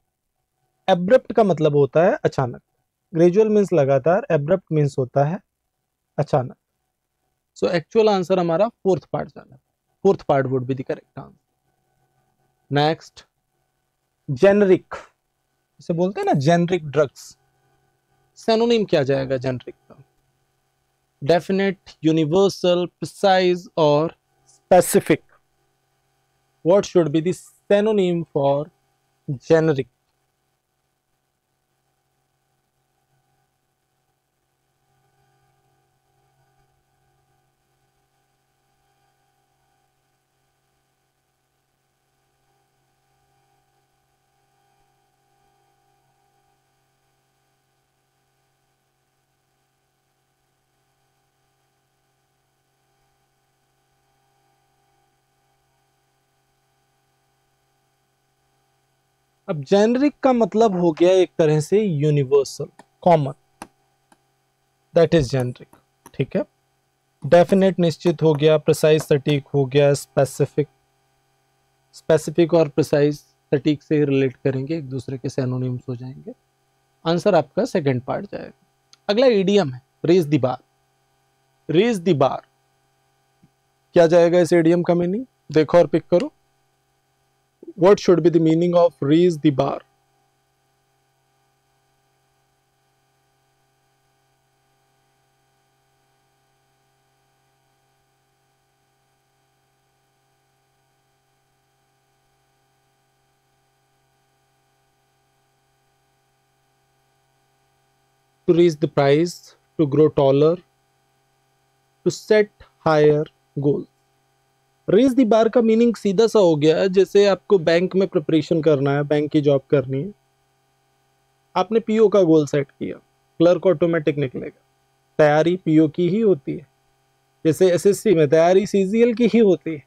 एब्रप्ट का मतलब होता है अचानक, ग्रेजुअल मीन्स लगातार, एब्रप्ट मीन्स होता है अचानक। सो एक्चुअल आंसर हमारा फोर्थ पार्ट जाना, fourth part would be the correct answer. Next, generic, इसे बोलते हैं ना जेनरिक ड्रग्स, सिनोनिम क्या जाएगा जेनरिक का? डेफिनेट, यूनिवर्सल, प्रिसाइज और specific. What should be the synonym for generic? अब जेनरिक का मतलब हो गया एक तरह से universal, common, that is generic, ठीक है। डेफिनेट निश्चित हो गया, प्रिसाइज सटीक हो गया, स्पेसिफिक, स्पेसिफिक और प्रिसाइज सटीक से रिलेट करेंगे, एक दूसरे के सिनोनिम्स हो जाएंगे। आंसर आपका सेकंड पार्ट जाएगा। अगला इडियम है raise the bar, raise the bar क्या जाएगा इस इडियम का मीनिंग? देखो और पिक करो। What should be the meaning of raise the bar? To reach the prize, to grow taller, to set higher goals। Raise the bar का मीनिंग सीधा सा हो गया, जैसे आपको बैंक में प्रिपरेशन करना है, बैंक की जॉब करनी है, आपने पीओ का गोल सेट किया, क्लर्क ऑटोमेटिक निकलेगा। तैयारी पीओ की ही होती है, जैसे एसएससी में तैयारी सीजीएल की ही होती है,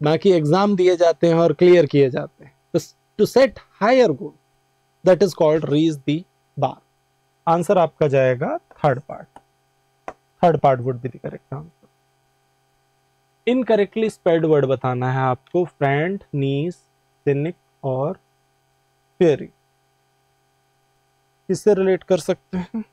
बाकी एग्जाम दिए जाते हैं और क्लियर किए जाते हैं। तो to set higher goal, that is called reach the bar. Answer आपका जाएगा third part, third part would be the correct answer. Incorrectly spelled word बताना है आपको, फ्रेंड, नीस, सिनिक और फेरी, किससे रिलेट कर सकते हैं?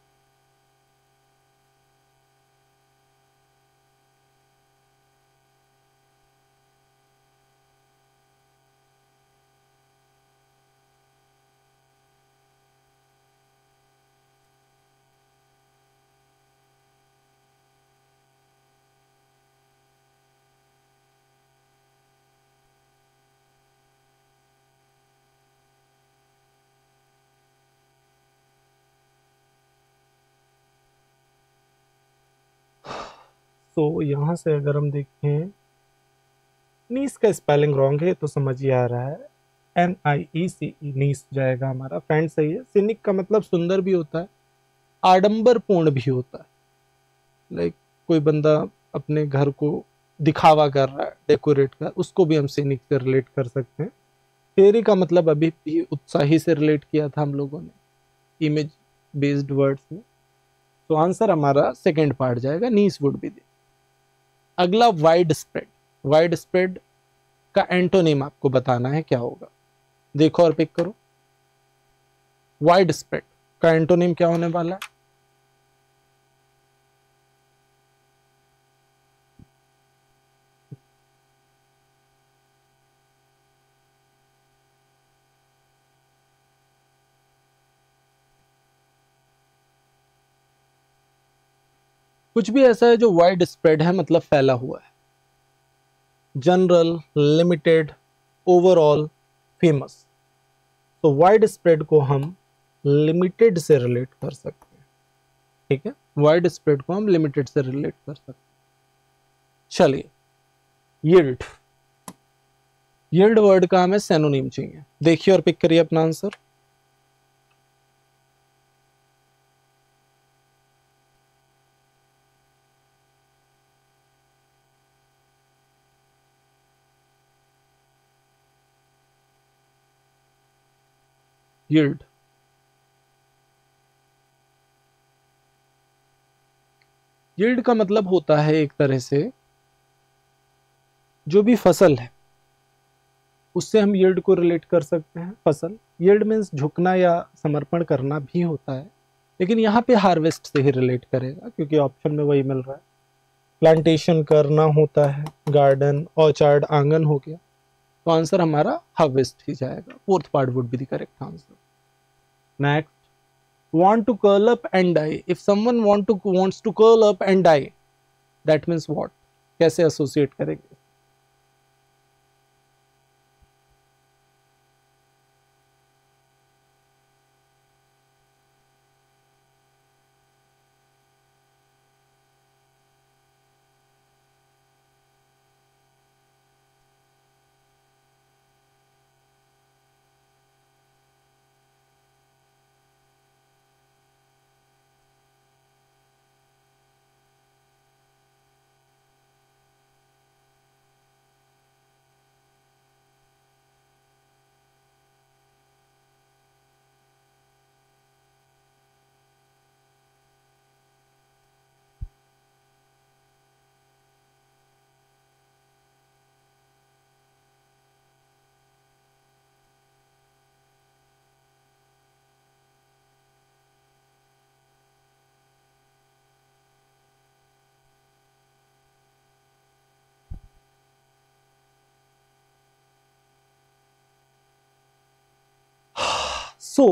तो यहां से अगर हम देखें, नीस का स्पेलिंग रॉन्ग है तो समझ ही आ रहा है, NIECE, नीस जाएगा हमारा। फ्रेंड सही है। सिनिक का मतलब सुंदर भी होता है, आडंबर पूर्ण भी होता है, लाइक कोई बंदा अपने घर को दिखावा कर रहा है, डेकोरेट कर, उसको भी हम सिनिक से रिलेट कर सकते हैं। फेरी का मतलब अभी भी उत्साही से रिलेट किया था हम लोगों ने, इमेज बेस्ड वर्ड्स में। तो आंसर हमारा सेकंड पार्ट जाएगा, नीस वुड बी। अगला वाइड स्प्रेड, वाइड स्प्रेड का एंटोनिम आपको बताना है क्या होगा, देखो और पिक करो। वाइड स्प्रेड का एंटोनिम क्या होने वाला है? कुछ भी ऐसा है जो वाइड स्प्रेड है, मतलब फैला हुआ है। General, limited, overall, famous. तो वाइड स्प्रेड को हम लिमिटेड से रिलेट कर सकते हैं, ठीक है, वाइड स्प्रेड को हम लिमिटेड से रिलेट कर सकते हैं। चलिए, यील्ड, यील्ड वर्ड का हमें सिनोनिम चाहिए। देखिए और पिक करिए अपना आंसर। यील्ड, यील्ड का मतलब होता है एक तरह से जो भी फसल है उससे हम यील्ड को रिलेट कर सकते हैं। फसल, यील्ड मीन्स झुकना या समर्पण करना भी होता है, लेकिन यहाँ पे हार्वेस्ट से ही रिलेट करेगा क्योंकि ऑप्शन में वही मिल रहा है। प्लांटेशन करना होता है, गार्डन, ऑर्चार्ड, आंगन हो गया, तो आंसर हमारा हार्वेस्ट ही जाएगा। Fourth part would be the correct answer. Next, want to curl up and die. If someone wants to curl up and die, that means what? कैसे एसोसिएट करेंगे? सो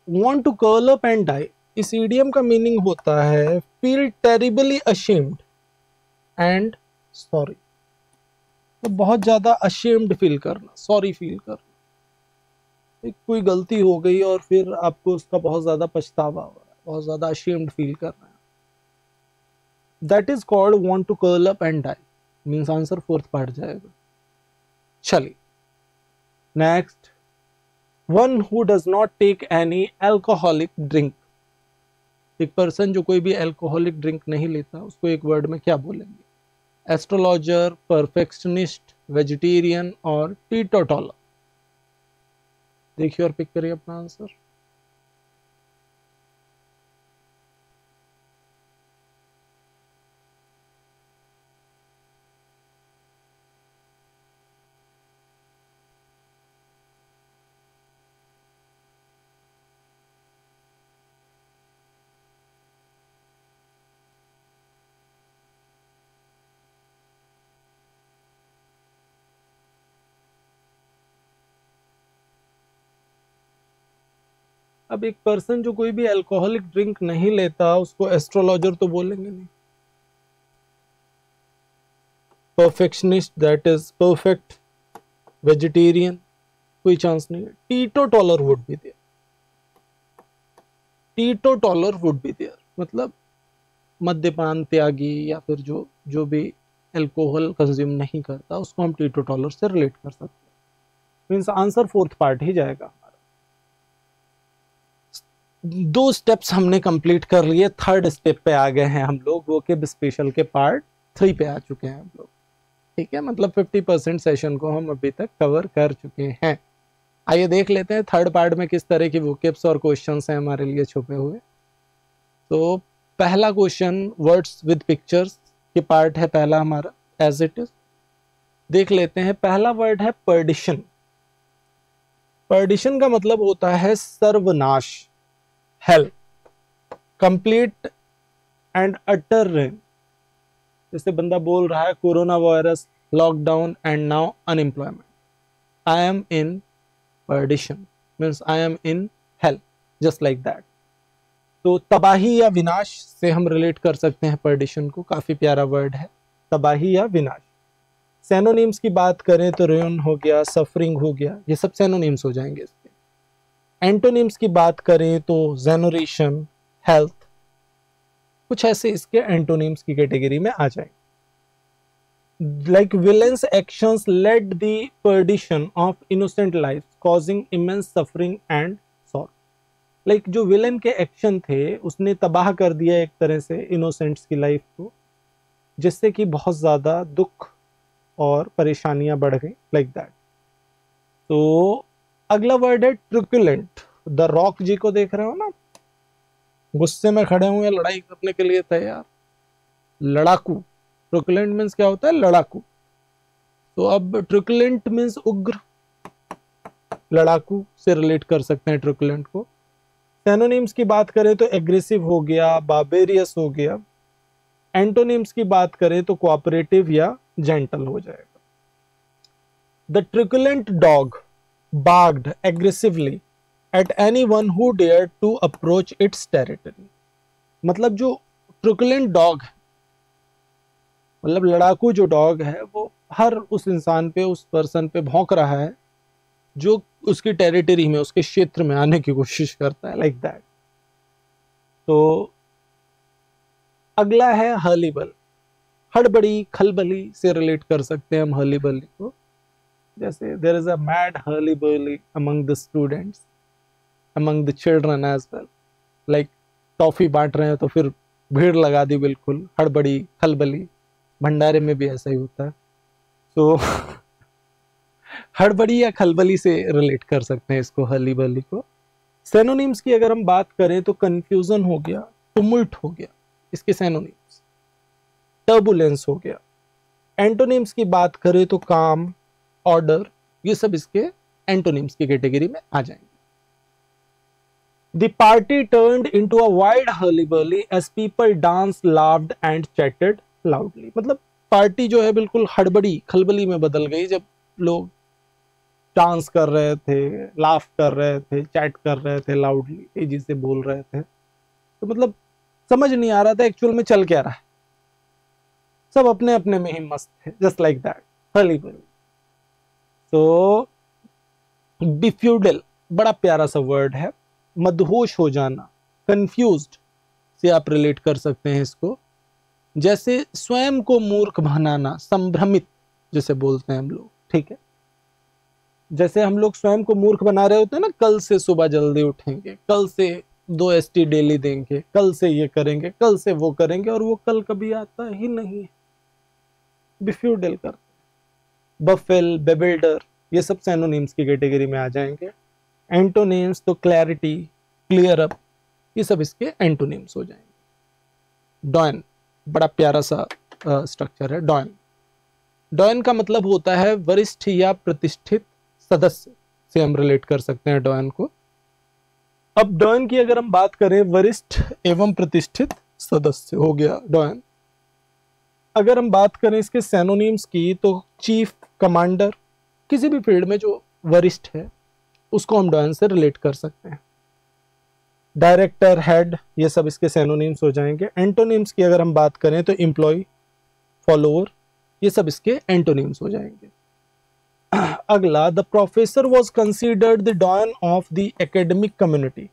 want to curl up and die, इस इडियम का मीनिंग होता है feel terribly ashamed and sorry. तो बहुत ज्यादा अशेम्ड फील करना, सॉरी फील करना, कोई गलती हो गई और फिर आपको उसका बहुत ज्यादा पछतावा हो रहा है, बहुत ज्यादा अशेम्ड फील कर रहे हैं, that is called want to curl up and die। Means answer fourth part जाएगा। चलिए next, one who does not take any alcoholic drink. एक पर्सन जो कोई भी एल्कोहलिक ड्रिंक नहीं लेता, उसको एक वर्ड में क्या बोलेंगे? एस्ट्रोलॉजर, परफेक्शनिस्ट, वेजिटेरियन और टीटोटॉलर। देखिए और पिक करिए अपना आंसर। अब एक पर्सन जो कोई भी अल्कोहलिक ड्रिंक नहीं लेता, उसको एस्ट्रोलॉजर तो बोलेंगे नहीं। Perfectionist, that is perfect. Vegetarian, कोई चांस नहीं है। Teetotaler would be there, teetotaler would be there, मतलब मद्यपान त्यागी या फिर जो भी अल्कोहल कंज्यूम नहीं करता, उसको हम टीटोटॉलर से रिलेट कर सकते हैं। मीन्स आंसर फोर्थ पार्ट ही जाएगा। दो स्टेप्स हमने कंप्लीट कर लिए, थर्ड स्टेप पे आ गए हैं हम लोग, वोकेब स्पेशल के पार्ट 3 पे आ चुके हैं हम लोग, ठीक है। मतलब 50% सेशन को हम अभी तक कवर कर चुके हैं। आइए देख लेते हैं थर्ड पार्ट में किस तरह की वोकेब्स और क्वेश्चंस हैं हमारे लिए छुपे हुए। तो पहला क्वेश्चन वर्ड्स विद पिक्चर्स के पार्ट है पहला हमारा, एज इट इज। देख लेते हैं, पहला वर्ड है पर्डिशन। पर्डिशन का मतलब होता है सर्वनाश, hell, complete and utter ruin. जैसे बंदा बोल रहा है corona virus, lockdown and now unemployment, I am in perdition means I am in hell, just like that. तो तबाही या विनाश से हम रिलेट कर सकते हैं पर्डिशन को, काफी प्यारा वर्ड है तबाही या विनाश। सैनोनिम्स की बात करें तो रुइन हो गया, सफरिंग हो गया, ये सब सैनोनिम्स हो जाएंगे इसके। एंटोनिम्स की बात करें तो जेनरेशन, हेल्थ, कुछ ऐसे इसके एंटोनिम्स की कैटेगरी में आ जाएंगे। Like villain's actions led the perdition of innocent lives, causing immense suffering and sorrow. Like जो विलेन के एक्शन थे उसने तबाह कर दिया एक तरह से इनोसेंट्स की लाइफ को, जिससे कि बहुत ज्यादा दुख और परेशानियां बढ़ गई, लाइक दैट। तो अगला वर्ड है ट्रुकुलेंट। द रॉक जी को देख रहे हो ना, गुस्से में खड़े हुए लड़ाई करने के लिए तैयार, लड़ाकू। ट्रुकुलेंट मीन्स क्या होता है? लड़ाकू। तो अब ट्रुकुलेंट मीन्स उग्र, लड़ाकू से रिलेट कर सकते हैं ट्रुकुलेंट को। सैनोनिम्स की बात करें तो एग्रेसिव हो गया, बार्बेरियस हो गया। एंटोनिम्स की बात करें तो कोऑपरेटिव या जेंटल हो जाएगा। The truculent dog barked aggressively at anyone who dared to approach its territory। मतलब जो ट्रुकुलेंट डॉग है, मतलब लड़ाकू जो डॉग है, वो हर उस इंसान पे, उस पर्सन पे भौंक रहा है जो उसकी टेरिटरी में, उसके क्षेत्र में आने की कोशिश करता है, लाइक दैट। तो अगला है हर्लीबल। हड़बड़ी, खलबली से रिलेट कर सकते हैं हम हर्लीबली को। जैसे there is a mad hurly burly among the students, among the children as well. Like toffee बांट रहे हैं तो फिर भीड़ लगा दी, बिल्कुल हड़बड़ी खलबली। भंडारे में भी ऐसा ही होता है। तो हड़बड़ी या खलबली से रिलेट कर सकते हैं इसको, हर्लीबली को। सैनोनिम्स की अगर हम बात करें तो कंफ्यूजन हो गया, टुमुल्ट हो गया, इसके सैनोनिम्स। टर्बुलेंस हो गया। एंटोनिम्स की बात करें तो काम, ऑर्डर, ये सब इसके एंटोनिम्स की कैटेगरी में आ जाएंगे। The party turned into a wild hurly-burly as people danced, laughed and chatted loudly। मतलब पार्टी जो है बिल्कुल हड़बड़ी खलबली में बदल गई जब लोग डांस कर रहे थे, लाफ कर रहे थे, चैट कर रहे थे, लाउडली तेजी से बोल रहे थे। तो मतलब समझ नहीं आ रहा था एक्चुअल में चल क्या रहा है, सब अपने अपने में ही मस्त थे, जस्ट लाइक दैट, हर्ली-बर्ली। तो डिफ्यूडल बड़ा प्यारा सा वर्ड है, मदहोश हो जाना, कंफ्यूज्ड से आप रिलेट कर सकते हैं इसको। जैसे स्वयं को मूर्ख बनाना, संभ्रमित जैसे बोलते हैं हम लोग, ठीक है। जैसे हम लोग स्वयं को मूर्ख बना रहे होते हैं ना, कल से सुबह जल्दी उठेंगे, कल से 2 ST डेली देंगे, कल से ये करेंगे, कल से वो करेंगे, और वो कल कभी आता ही नहीं है, बिफ्यूडल कर। बफेल, बेबिल्डर, ये सब सैनोनिम्स की कैटेगरी में आ जाएंगे। एंटोनिम्स तो क्लैरिटी, क्लियर अप, ये सब इसके एंटोनिम्स हो जाएंगे। डॉयन बड़ा प्यारा सा स्ट्रक्चर है। डॉयन, डॉयन का मतलब होता है वरिष्ठ या प्रतिष्ठित सदस्य से हम रिलेट कर सकते हैं डॉयन को। अब डॉयन की अगर हम बात करें, वरिष्ठ एवं प्रतिष्ठित सदस्य हो गया डॉयन। अगर हम बात करें इसके सैनोनिम्स की तो चीफ, कमांडर, किसी भी फील्ड में जो वरिष्ठ है उसको हम डॉयन से रिलेट कर सकते हैं। डायरेक्टर, हेड, ये सब इसके सैनोनिम्स हो जाएंगे। एंटोनिम्स की अगर हम बात करें तो एम्प्लॉय, फॉलोअर, ये सब इसके एंटोनिम्स हो जाएंगे। अगला, the professor was considered the doyen of the academic community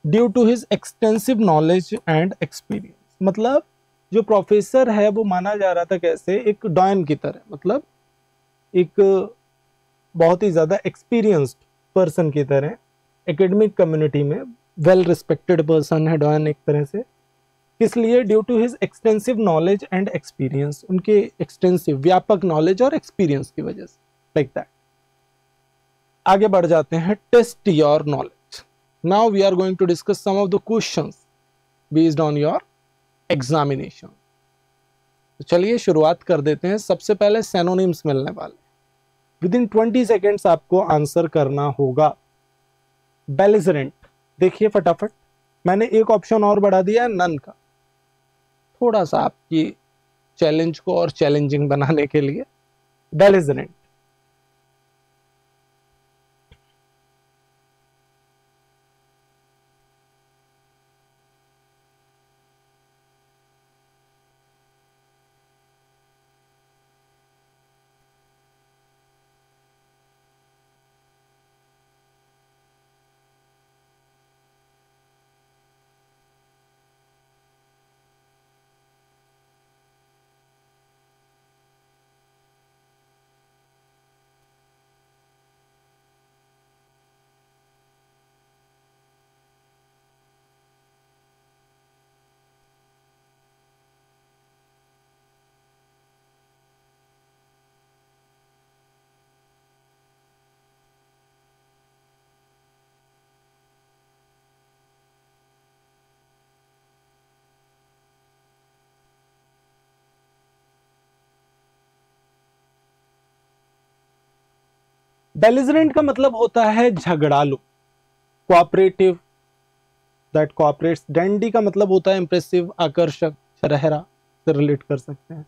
due to his extensive knowledge and experience. मतलब जो प्रोफेसर है वो माना जा रहा था कैसे, एक डॉयन की तरह, मतलब एक बहुत ही ज्यादा एक्सपीरियंस्ड पर्सन की तरह। एकेडमिक कम्युनिटी में वेल रिस्पेक्टेड पर्सन है डॉयन एक तरह से। किस लिए? Due to his extensive knowledge and experience, उनके एक्सटेंसिव, व्यापक नॉलेज और एक्सपीरियंस की वजह से, लाइक दैट। आगे बढ़ जाते हैं, test your knowledge. Now we are going to discuss some of the questions based on your examination. तो चलिए शुरुआत कर देते हैं। सबसे पहले सैनोनिम्स मिलने वाले, विद इन 20 सेकेंड्स आपको आंसर करना होगा। बेलिजरेंट, देखिए फटाफट, मैंने एक ऑप्शन और बढ़ा दिया नन का, थोड़ा सा आपकी चैलेंज को और चैलेंजिंग बनाने के लिए। बेलिजरेंट, बेलिजरेंट का मतलब होता है झगड़ालू, कोऑपरेटिव, दैट कोऑपरेट्स। डैंडी का मतलब होता है इंप्रेसिव, आकर्षक, शरहरा से रिलेट कर सकते हैं।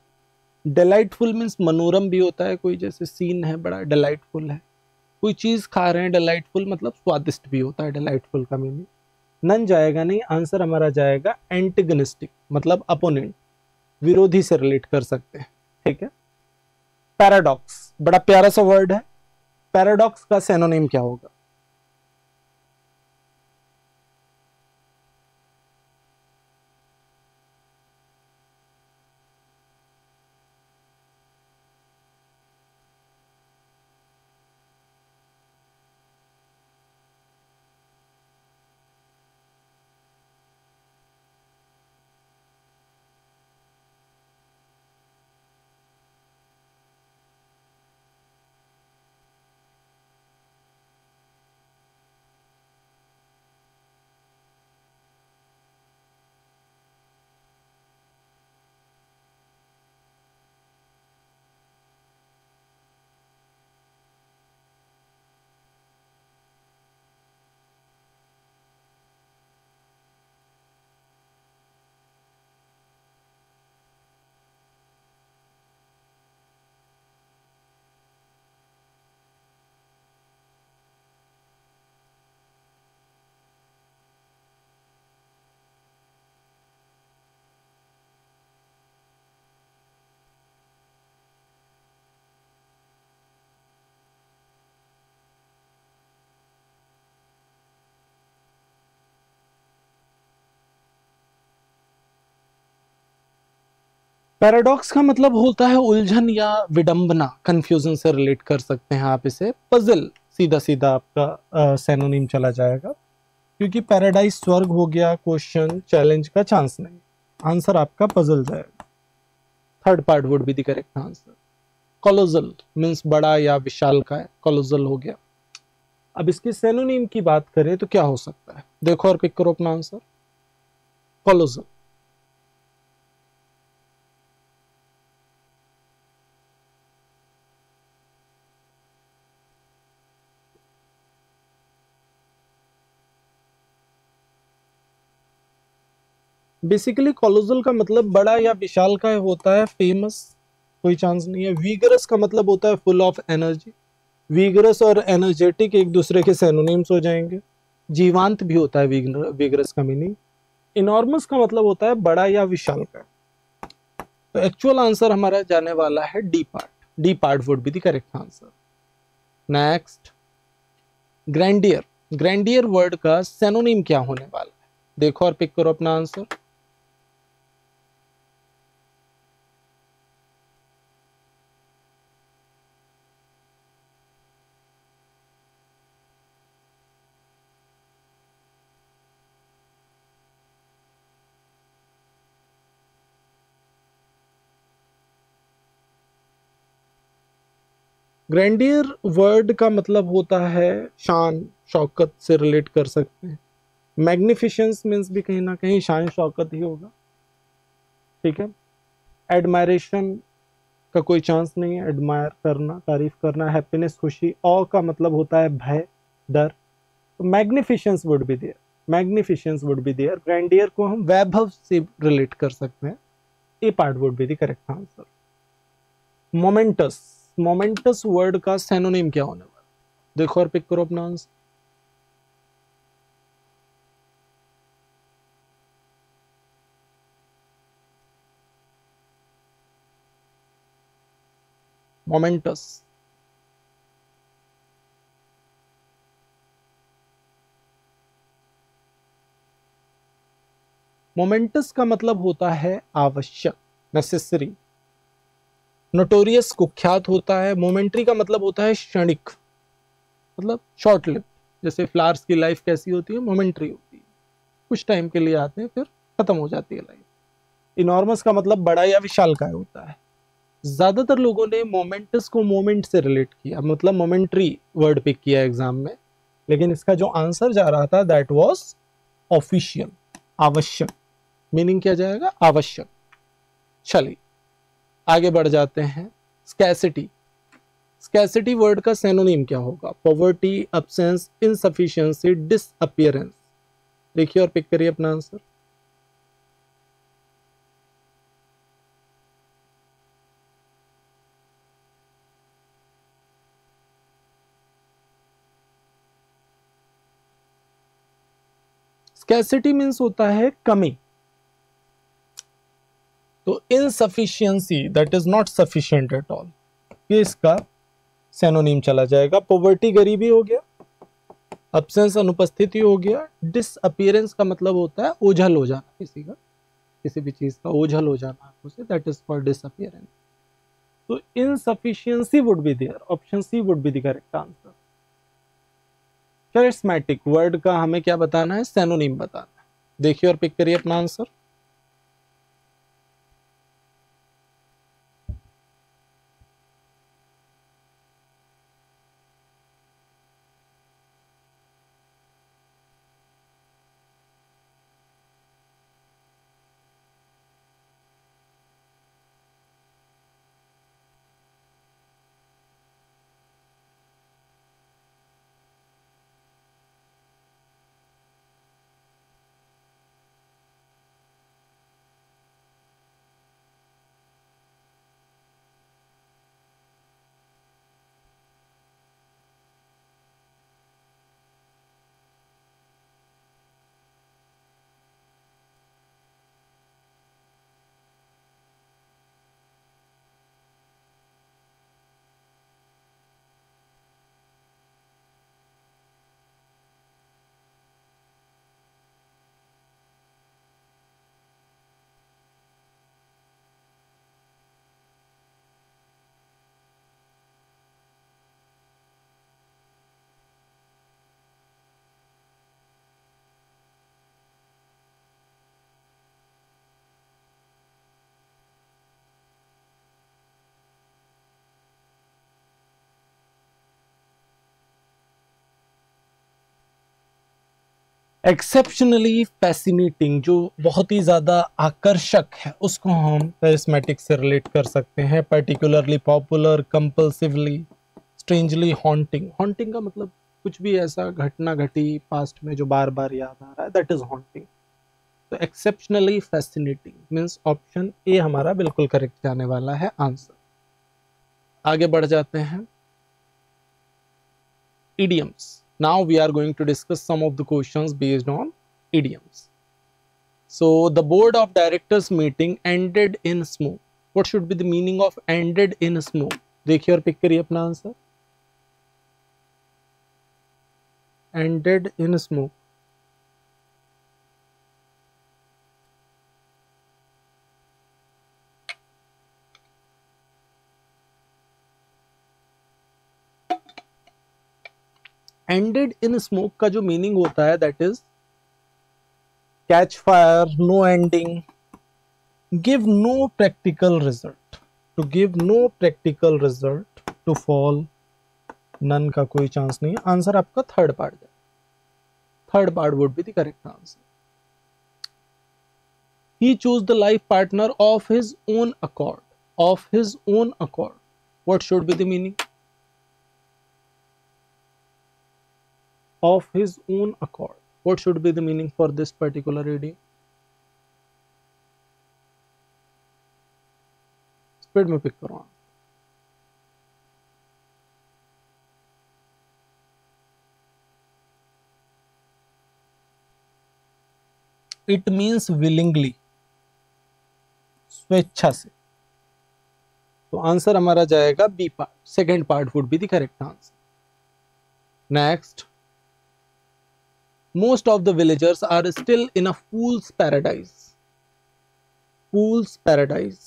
डिलाइटफुल मीन्स मनोरम भी होता है, कोई जैसे सीन है बड़ा डिलाइटफुल है, कोई चीज खा रहे हैं डिलाइटफुल मतलब स्वादिष्ट भी होता है डिलाइटफुल का मीनिंग। नन जाएगा नहीं, आंसर हमारा जाएगा एंटेगनिस्टिक, मतलब अपोनेंट, विरोधी से रिलेट कर सकते हैं, ठीक है। पैराडॉक्स बड़ा प्यारा सा वर्ड है, पैराडॉक्स का सिनोनिम क्या होगा? पैराडॉक्स का मतलब होता है उलझन या विडंबना, कंफ्यूजन से रिलेट कर सकते हैं आप इसे। पजल सीधा सीधा आपका सिनोनिम चला जाएगा, क्योंकि पैराडाइज स्वर्ग हो गया, क्वेश्चन चैलेंज का चांस नहीं, आंसर आपका पजल जाएगा। Third part would be the correct answer. Colossal means बड़ा या विशाल का है, कोलोजल हो गया। अब इसके सिनोनिम की बात करें तो क्या हो सकता है, देखो और पिक करो अपना आंसर। कोलोजल बेसिकली कोलोजल का मतलब बड़ा या विशाल का होता है, फेमस कोई चांस नहीं है। वीगरस का मतलब होता है फुल ऑफ एनर्जी, वीगरस और एनर्जेटिक एक दूसरे के सिनोनिम्स हो जाएंगे। जीवांत भी होता है वीगरस का मीनिंग। इनॉर्मस का मतलब होता है बड़ा या विशाल का। तो एक्चुअल आंसर हमारा जाने वाला है D part, D part would be the correct answer. Next, grandeur, grandeur word का सिनोनिम क्या होने वाला है, देखो और पिक करो अपना आंसर। ग्रैंडियर वर्ड का मतलब होता है शान शौकत से रिलेट कर सकते हैं। मैग्निफिशेंस मीन्स भी कहीं ना कहीं शान शौकत ही होगा, ठीक है। एडमायरेशन का कोई चांस नहीं है, एडमायर करना, तारीफ करना। हैप्पीनेस खुशी। ऑ का मतलब होता है भय, डर। तो magnificence would be there, magnificence would be there. Grandeur को हम वैभव से रिलेट कर सकते हैं, A part would be the correct answer. Momentous, momentous word का सिनोनिम क्या होने वाला, देखो और पिक करो अपना आंसर। मोमेंटस, मोमेंटस का मतलब होता है आवश्यक, नेसेसरी। नोटोरियस कुख्यात होता है। मोमेंट्री का मतलब होता है क्षणिक, मतलब शॉर्ट लिव। जैसे फ्लावर्स की लाइफ कैसी होती है, मोमेंट्री होती है, कुछ टाइम के लिए आते हैं फिर खत्म हो जाती है लाइफ। इनॉर्मस का मतलब बड़ा या विशालकाय होता है। ज्यादातर लोगों ने मोमेंटस को मोमेंट से रिलेट किया, मतलब मोमेंट्री वर्ड पिक किया एग्जाम में, लेकिन इसका जो आंसर जा रहा था दैट वाज ऑफिशियल, आवश्यक। मीनिंग क्या जाएगा, आवश्यक। चलिए आगे बढ़ जाते हैं। स्कैसिटी, स्कैसिटी वर्ड का सिनोनिम क्या होगा? Poverty, absence, insufficiency, disappearance. देखिए और पिक करिए अपना आंसर। स्कैसिटी मीन्स होता है कमी, तो insufficiency that is not sufficient at all, ये इसका सिनोनिम चला जाएगा। पॉवर्टी गरीबी हो गया, एब्सेंस अनुपस्थिति हो गया, डिसअपियरेंस का मतलब होता है ओझल हो जाना, किसी का, किसी भी चीज का ओझल हो जाना उसे, दैट इज कॉल्ड डिसअपियरेंस। तो insufficiency would be there, option C would be the correct answer. Charismatic word का हमें क्या बताना है? सिनोनिम बताना है। देखिए और पिक करिए अपना आंसर। एक्सेप्शनली फैसिनेटिंग, जो बहुत ही ज्यादा आकर्षक है, उसको हम करिस्मेटिक से रिलेट कर सकते हैं। Particularly popular, compulsively, strangely haunting. Haunting का मतलब कुछ भी ऐसा घटना घटी पास्ट में जो बार बार याद आ रहा है, दैट इज हॉन्टिंग। तो exceptionally fascinating means option A हमारा बिल्कुल करेक्ट जाने वाला है आंसर। आगे बढ़ जाते हैं। idioms. Now we are going to discuss some of the questions based on idioms. So the board of directors meeting ended in smoke. What should be the meaning of ended in smoke? देखिए और पिक करिए अपना answer. ended in smoke. ended in smoke का जो मीनिंग होता है that is catch fire, no ending, give no practical result, to give no practical result, to fall, none का कोई चांस नहीं है। आंसर आपका थर्ड पार्ट है, third part would be the correct answer. He chose the life partner of his own accord, of his own accord. What should be the meaning? Of his own accord. What should be the meaning for this particular idiom? Speed में pick करो। It means willingly, स्वेच्छा से। तो आंसर हमारा जाएगा B part, second part would be the correct answer. Next, most of the villagers are still in a fool's paradise. Fool's paradise.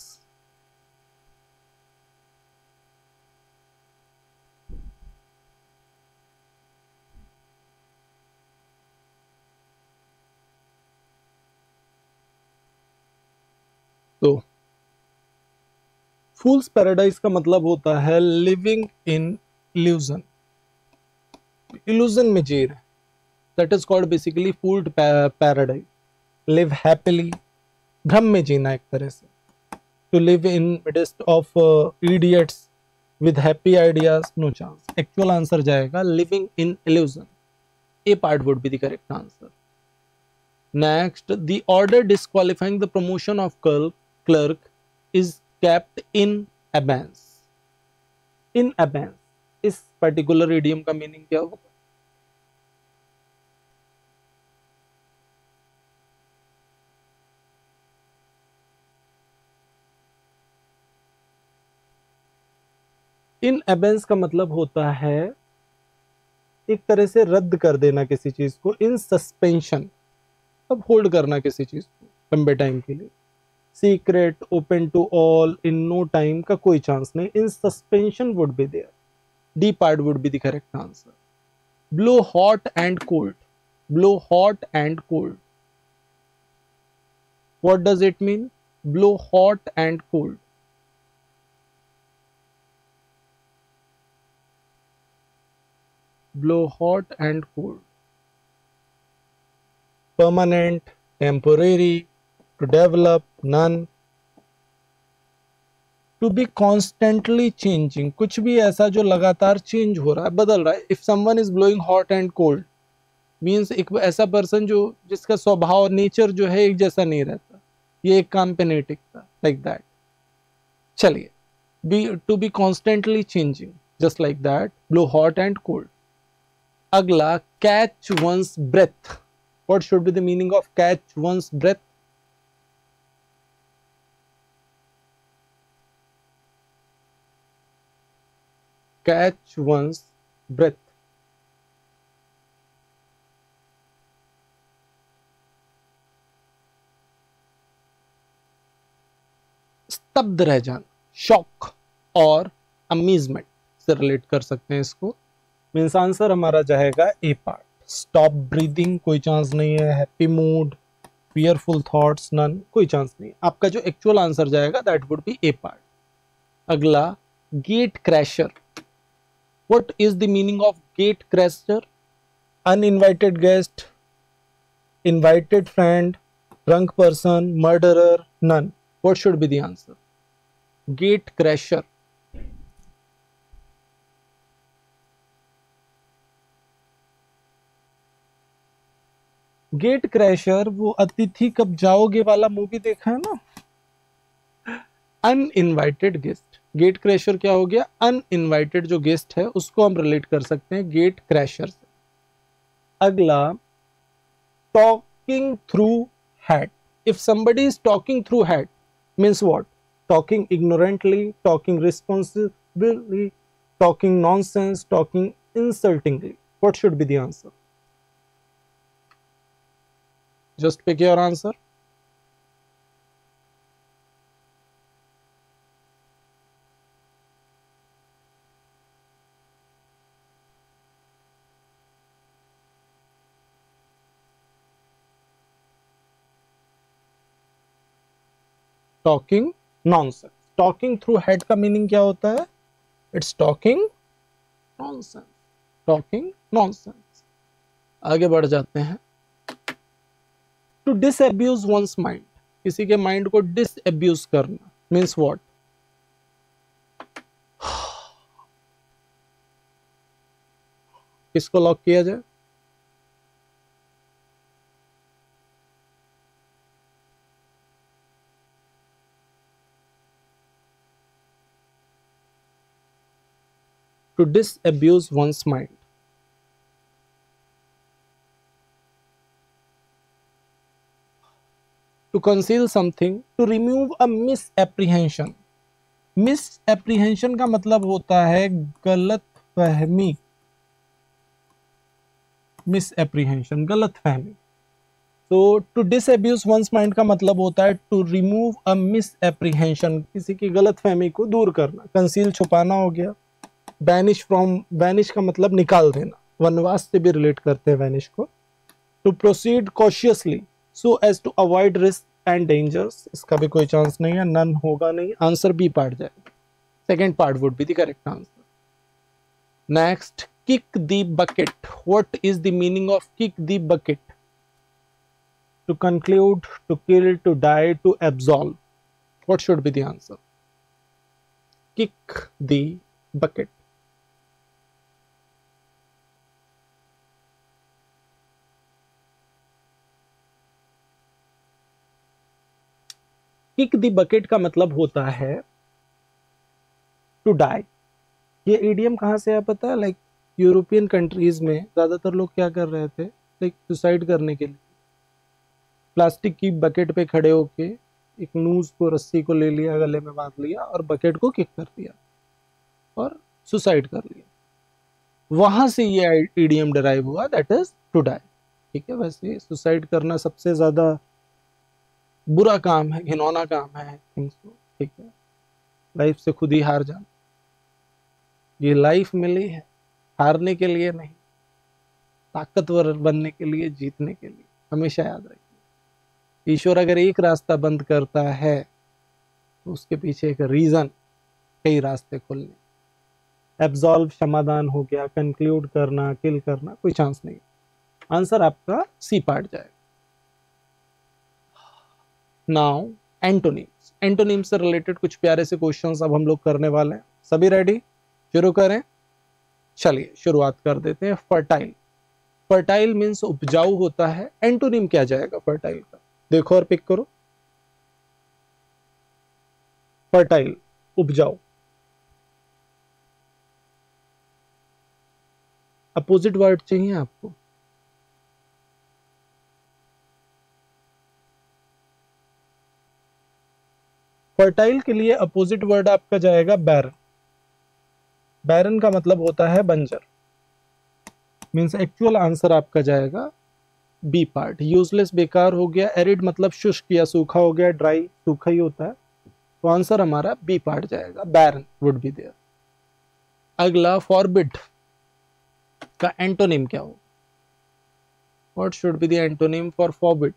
तो फूल्स पैराडाइज का मतलब होता है लिविंग इन इल्यूजन, इल्यूजन में जी रहे, that is called basically fooled paradise. Live happily, भ्रम में जीना एक तरह से। To live in midst of idiots, with happy ideas, no chance. Actual answer जाएगा living in illusion. A part would be the correct answer. Next, the order disqualifying the promotion of clerk is kept in abeyance. In abeyance, इस particular idiom का meaning क्या होगा? इन abeyance का मतलब होता है एक तरह से रद्द कर देना किसी चीज को. इन सस्पेंशन, अब होल्ड करना किसी चीज को लंबे टाइम के लिए. Secret, open to all, in no time का कोई चांस नहीं. In suspension would be there. D part would be the correct answer. Blow hot and cold. Blow hot and cold, what does it mean? Blow hot and cold. Blow hot and cold. Permanent, temporary, to develop, none. To be constantly changing, कुछ भी ऐसा जो लगातार चेंज हो रहा है, बदल रहा है. If someone is blowing hot and cold means एक ऐसा पर्सन जो जिसका स्वभाव नेचर जो है एक जैसा नहीं रहता, ये एक काम पे नहीं टिकता, like that. चलिए, to be constantly changing, just like that, blow hot and cold. अगला, catch one's breath. What should be the meaning of catch one's breath? Catch one's breath. स्तब्ध रह जाना, शॉक और अम्यूजमेंट से रिलेट कर सकते हैं इसको. मीन्स आंसर हमारा जाएगा ए पार्ट. स्टॉप ब्रीदिंग, कोई चांस नहीं है. Happy mood, fearful thoughts, none, कोई चांस नहीं. आपका जो एक्चुअल आंसर जाएगा that would be A part. अगला, gate crasher. What is the meaning of gate crasher? Uninvited guest, invited friend, drunk person, murderer, none. What should be the answer? Gate crasher. Gate crasher वो अतिथि कब जाओगे वाला मूवी देखा है ना. Uninvited guest. गेट क्रैशर क्या हो गया? अनइनवाइटेड जो गेस्ट है उसको हम रिलेट कर सकते हैं गेट क्रैशर से. अगला, talking through hat. If somebody is talking through hat means what? Talking ignorantly, talking responsibly, talking nonsense, talking insultingly. What should be the answer? Just pick your answer. Talking nonsense. Talking through head का मीनिंग क्या होता है? It's talking nonsense. Talking nonsense. आगे बढ़ जाते हैं. To disabuse one's mind. किसी के माइंड को डिसअब्यूज करना मीन्स व्हाट? किसको लॉक किया जाए? To disabuse one's mind. To conceal something, to remove a misapprehension. Misapprehension का मतलब होता है गलत फहमी. Misapprehension, गलत फहमी. तो to disabuse one's mind का मतलब होता है to remove a misapprehension, किसी की गलत फहमी को दूर करना. Conceal छुपाना हो गया. Banish from, banish का मतलब निकाल देना. वनवास से भी रिलेट करते हैं vanish को. To proceed cautiously so as to avoid risk and dangers, इसका भी कोई चांस नहीं है. नन होगा नहीं. आंसर बी पार्ट जाएगा. Second part would be the correct answer. Next, kick the bucket. What is the meaning of kick the bucket? To conclude, to kill, to die, to absolve. What should be the answer? Kick the bucket. Kick the bucket का मतलब होता है टू डाई। ये ईडियम कहाँ से है पता है? लाइक यूरोपियन कंट्रीज में ज्यादातर लोग क्या कर रहे थे, लाइक सुसाइड करने के लिए प्लास्टिक की बकेट पे खड़े होके एक नूज को, रस्सी को ले लिया, गले में बांध लिया और बकेट को किक कर दिया और सुसाइड कर लिया। वहां से ये ईडियम डिराइव हुआ, दैट इज टू डाई। ठीक है, वैसे सुसाइड करना सबसे ज्यादा बुरा काम है, घिनौना काम है, ठीक है, लाइफ से खुद ही हार जाना। ये लाइफ मिली है हारने के लिए नहीं, ताकतवर बनने के लिए, जीतने के लिए। हमेशा याद रखिए, ईश्वर अगर एक रास्ता बंद करता है तो उसके पीछे एक रीजन, कई रास्ते खुलने। एब्सॉल्व समाधान हो गया, कंक्लूड करना, किल करना, कोई चांस नहीं। आंसर आपका सी पार्ट जाएगा। Now antonyms. एंटोनिम्स से रिलेटेड कुछ प्यारे से क्वेश्चंस अब हम लोग करने वाले हैं। सभी रेडी? शुरू करें? चलिए शुरुआत कर देते हैं। फर्टाइल। फर्टाइल मीन्स उपजाऊ होता है। एंटोनिम क्या जाएगा फर्टाइल का? देखो और पिक करो। फर्टाइल, उपजाऊ। अपोजिट वर्ड चाहिए आपको? फर्टाइल के लिए अपोजिट वर्ड आपका जाएगा बैरन। बैरन का मतलब होता है बंजर। मीन्स एक्चुअल आंसर आपका जाएगा बी पार्ट। यूजलेस, बेकार हो गया। एरिड मतलब शुष्क या सूखा हो गया। ड्राई, सूखा ही होता है। तो आंसर हमारा बी पार्ट जाएगा, बैरन वुड बी देयर। अगला फॉरबिड का एंटोनिम क्या हो? What should be the antonym for forbid?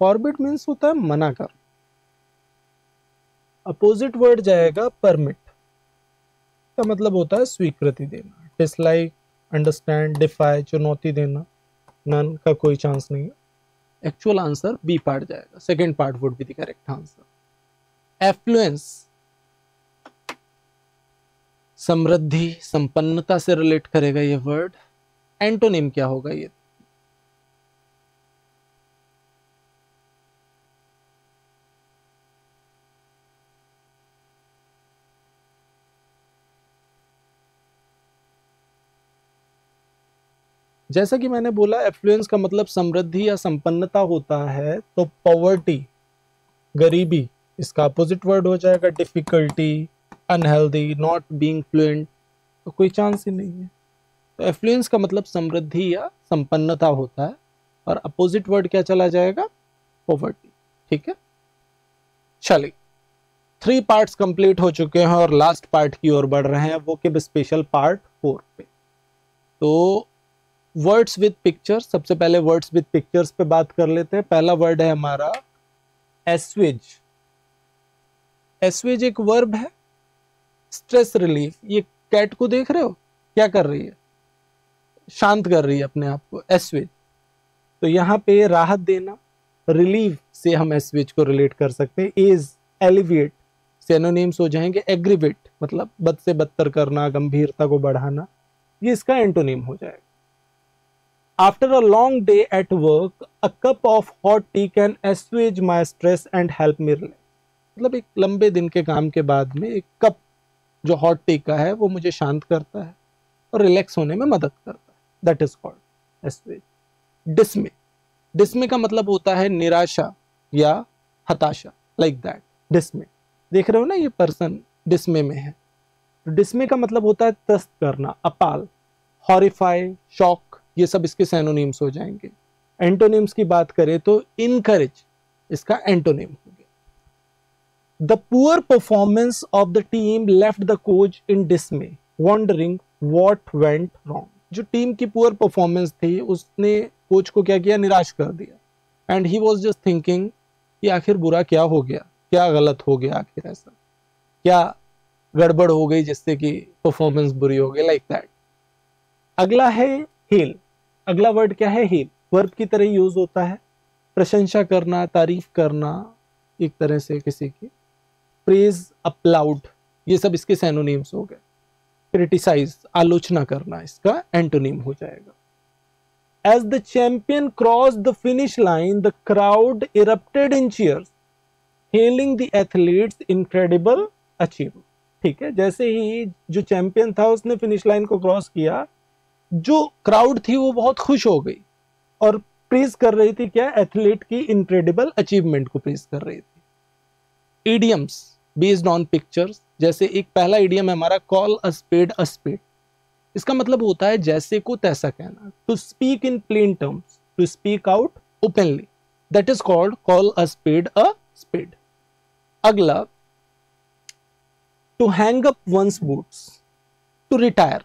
Forbid means होता है मना कर। अपोजिट वर्ड जाएगा परमिट, का मतलब होता है स्वीकृति देना। डिसलाइक, अंडरस्टैंड, डिफाई, चुनौती देना। नन का कोई चांस नहीं है। एक्चुअल आंसर बी पार्ट जाएगा, second part would be the correct answer. Affluence, समृद्धि, संपन्नता से रिलेट करेगा ये वर्ड। एंटोनिम क्या होगा ये? जैसा कि मैंने बोला, एफ्लुएंस का मतलब समृद्धि या संपन्नता होता है। तो पॉवर्टी, गरीबी, इसका अपोजिट वर्ड हो जाएगा difficulty, unhealthy, not being fluent. तो कोई चांस ही नहीं है। तो एफ्लुएंस का मतलब समृद्धि या संपन्नता होता है और अपोजिट वर्ड क्या चला जाएगा? पॉवर्टी। ठीक है, चलिए 3 पार्ट्स कंप्लीट हो चुके हैं और लास्ट पार्ट की ओर बढ़ रहे हैं, वो के स्पेशल पार्ट 4 पे। तो वर्ड्स विद पिक्चर्स, सबसे पहले वर्ड्स विद पिक्चर्स पे बात कर लेते हैं। पहला वर्ड है हमारा एस्वेज। एस्वेज एक वर्ब है, स्ट्रेस रिलीफ। ये कैट को देख रहे हो, क्या कर रही है? शांत कर रही है अपने आप को, एस्वेज। तो यहाँ पे राहत देना, रिलीफ से हम एस्वेज को रिलेट कर सकते हैं। एज, एलिविएट, सिनोनिम्स हो जाएंगे। एग्रीवेट मतलब बद से बदतर करना, गंभीरता को बढ़ाना, ये इसका एंटोनिम हो जाएगा। After a long day at work, a cup of hot tea can assuage my stress and help me relax. मतलब एक लंबे दिन के काम के बाद में एक कप जो हॉट टी का है वो मुझे शांत करता है और रिलैक्स होने में मदद करता है। That is called assuage. Dismay, dismay का मतलब होता है निराशा या हताशा, लाइक दैट। डिस्मे, देख रहे हो ना ये पर्सन डिस्मे में है। डिस्मे का मतलब होता है त्रस्त करना, अपाल। हॉरिफाई, शॉक, ये सब इसके सिनोनिम्स हो जाएंगे। एंटोनिम्स की बात करें तो इनकरेज इसका एंटोनिम हो गया। The poor performance of the team left the coach in dismay, wondering what went wrong. जो टीम की पुअर परफॉर्मेंस थी उसने कोच को क्या किया? निराश कर दिया। And he was just thinking कि आखिर बुरा क्या हो गया, क्या गलत हो गया, आखिर ऐसा क्या गड़बड़ हो गई जिससे कि परफॉर्मेंस बुरी हो गई, लाइक दैट। अगला है हेल। अगला वर्ड क्या है? हेल। वर्ब की तरह यूज होता है, प्रशंसा करना, तारीफ करना एक तरह से किसी की। प्रेज, अपलाउड, ये सब इसके सैनोनिम्स हो गए। क्रिटिसाइज, आलोचना करना, इसका एंटोनिम हो जाएगा। As the champion crossed the finish line, the crowd erupted in cheers, hailing the athlete's incredible achievement. ठीक है, जैसे ही जो चैंपियन था उसने फिनिश लाइन को क्रॉस किया, जो क्राउड थी वो बहुत खुश हो गई और प्रेज कर रही थी क्या? एथलीट की इनक्रेडिबल अचीवमेंट को प्रेज कर रही थी। इडियम्स बेस्ड ऑन पिक्चर्स, जैसे एक पहला इडियम है हमारा, call a spade a spade. इसका मतलब होता है जैसे को तैसा कहना। To speak in plain terms, to speak out openly, that is called call a spade a spade. अगला, to hang up one's boots, to retire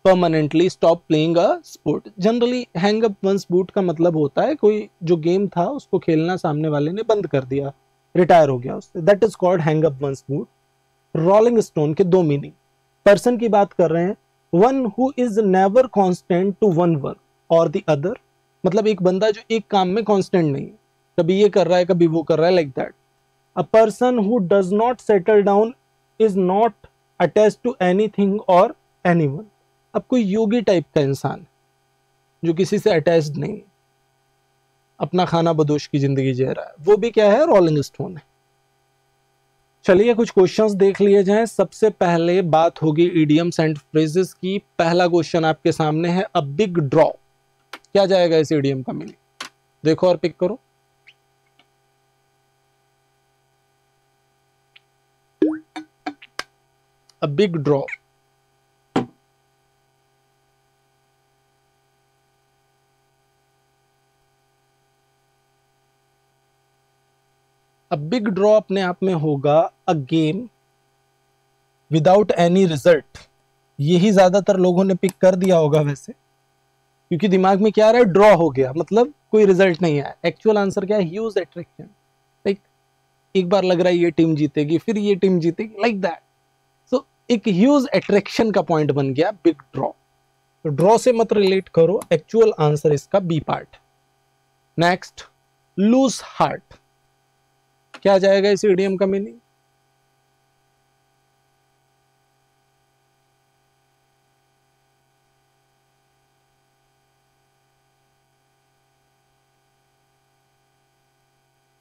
permanently, stop playing a sport. Generally hang up one's boot का मतलब होता है कोई जो गेम था उसको खेलना सामने वाले ने बंद कर दिया, रिटायर हो गया उससे, that is called hang up one's boot. Rolling stone के दो मीनिंग। पर्सन की बात कर रहे हैं, one who is never constant to one work और द अदर, मतलब एक बंदा जो एक काम में कांस्टेंट नहीं है, कभी ये कर रहा है कभी वो कर रहा है, like that. A person who does not settle down is not attached to anything और एनीवन। अब कोई योगी टाइप का इंसान जो किसी से अटैच्ड नहीं, अपना खाना बदोश की जिंदगी जी रहा है, वो भी क्या है? रोलिंग स्टोन है। चलिए कुछ क्वेश्चंस देख लिए जाएं। सबसे पहले बात होगी इडियम्स एंड फ्रेजेस की। पहला क्वेश्चन आपके सामने है, अ बिग ड्रॉ। क्या जाएगा इस इडियम का मीनिंग? देखो और पिक करो। A big draw, a big draw अपने आप में होगा a game without any result. यही ज्यादातर लोगों ने पिक कर दिया होगा वैसे, क्योंकि दिमाग में क्या आ रहा है? ड्रॉ हो गया, मतलब कोई रिजल्ट नहीं आया। एक्चुअल आंसर क्या है? Huge attraction. लाइक एक बार लग रहा है ये टीम जीतेगी, फिर ये टीम जीतेगी, लाइक दैट। सो एक ह्यूज अट्रैक्शन का पॉइंट बन गया बिग ड्रॉ। तो ड्रॉ से मत रिलेट करो, एक्चुअल आंसर इसका B part. Next, lose heart. क्या जाएगा इस इडियम का meaning?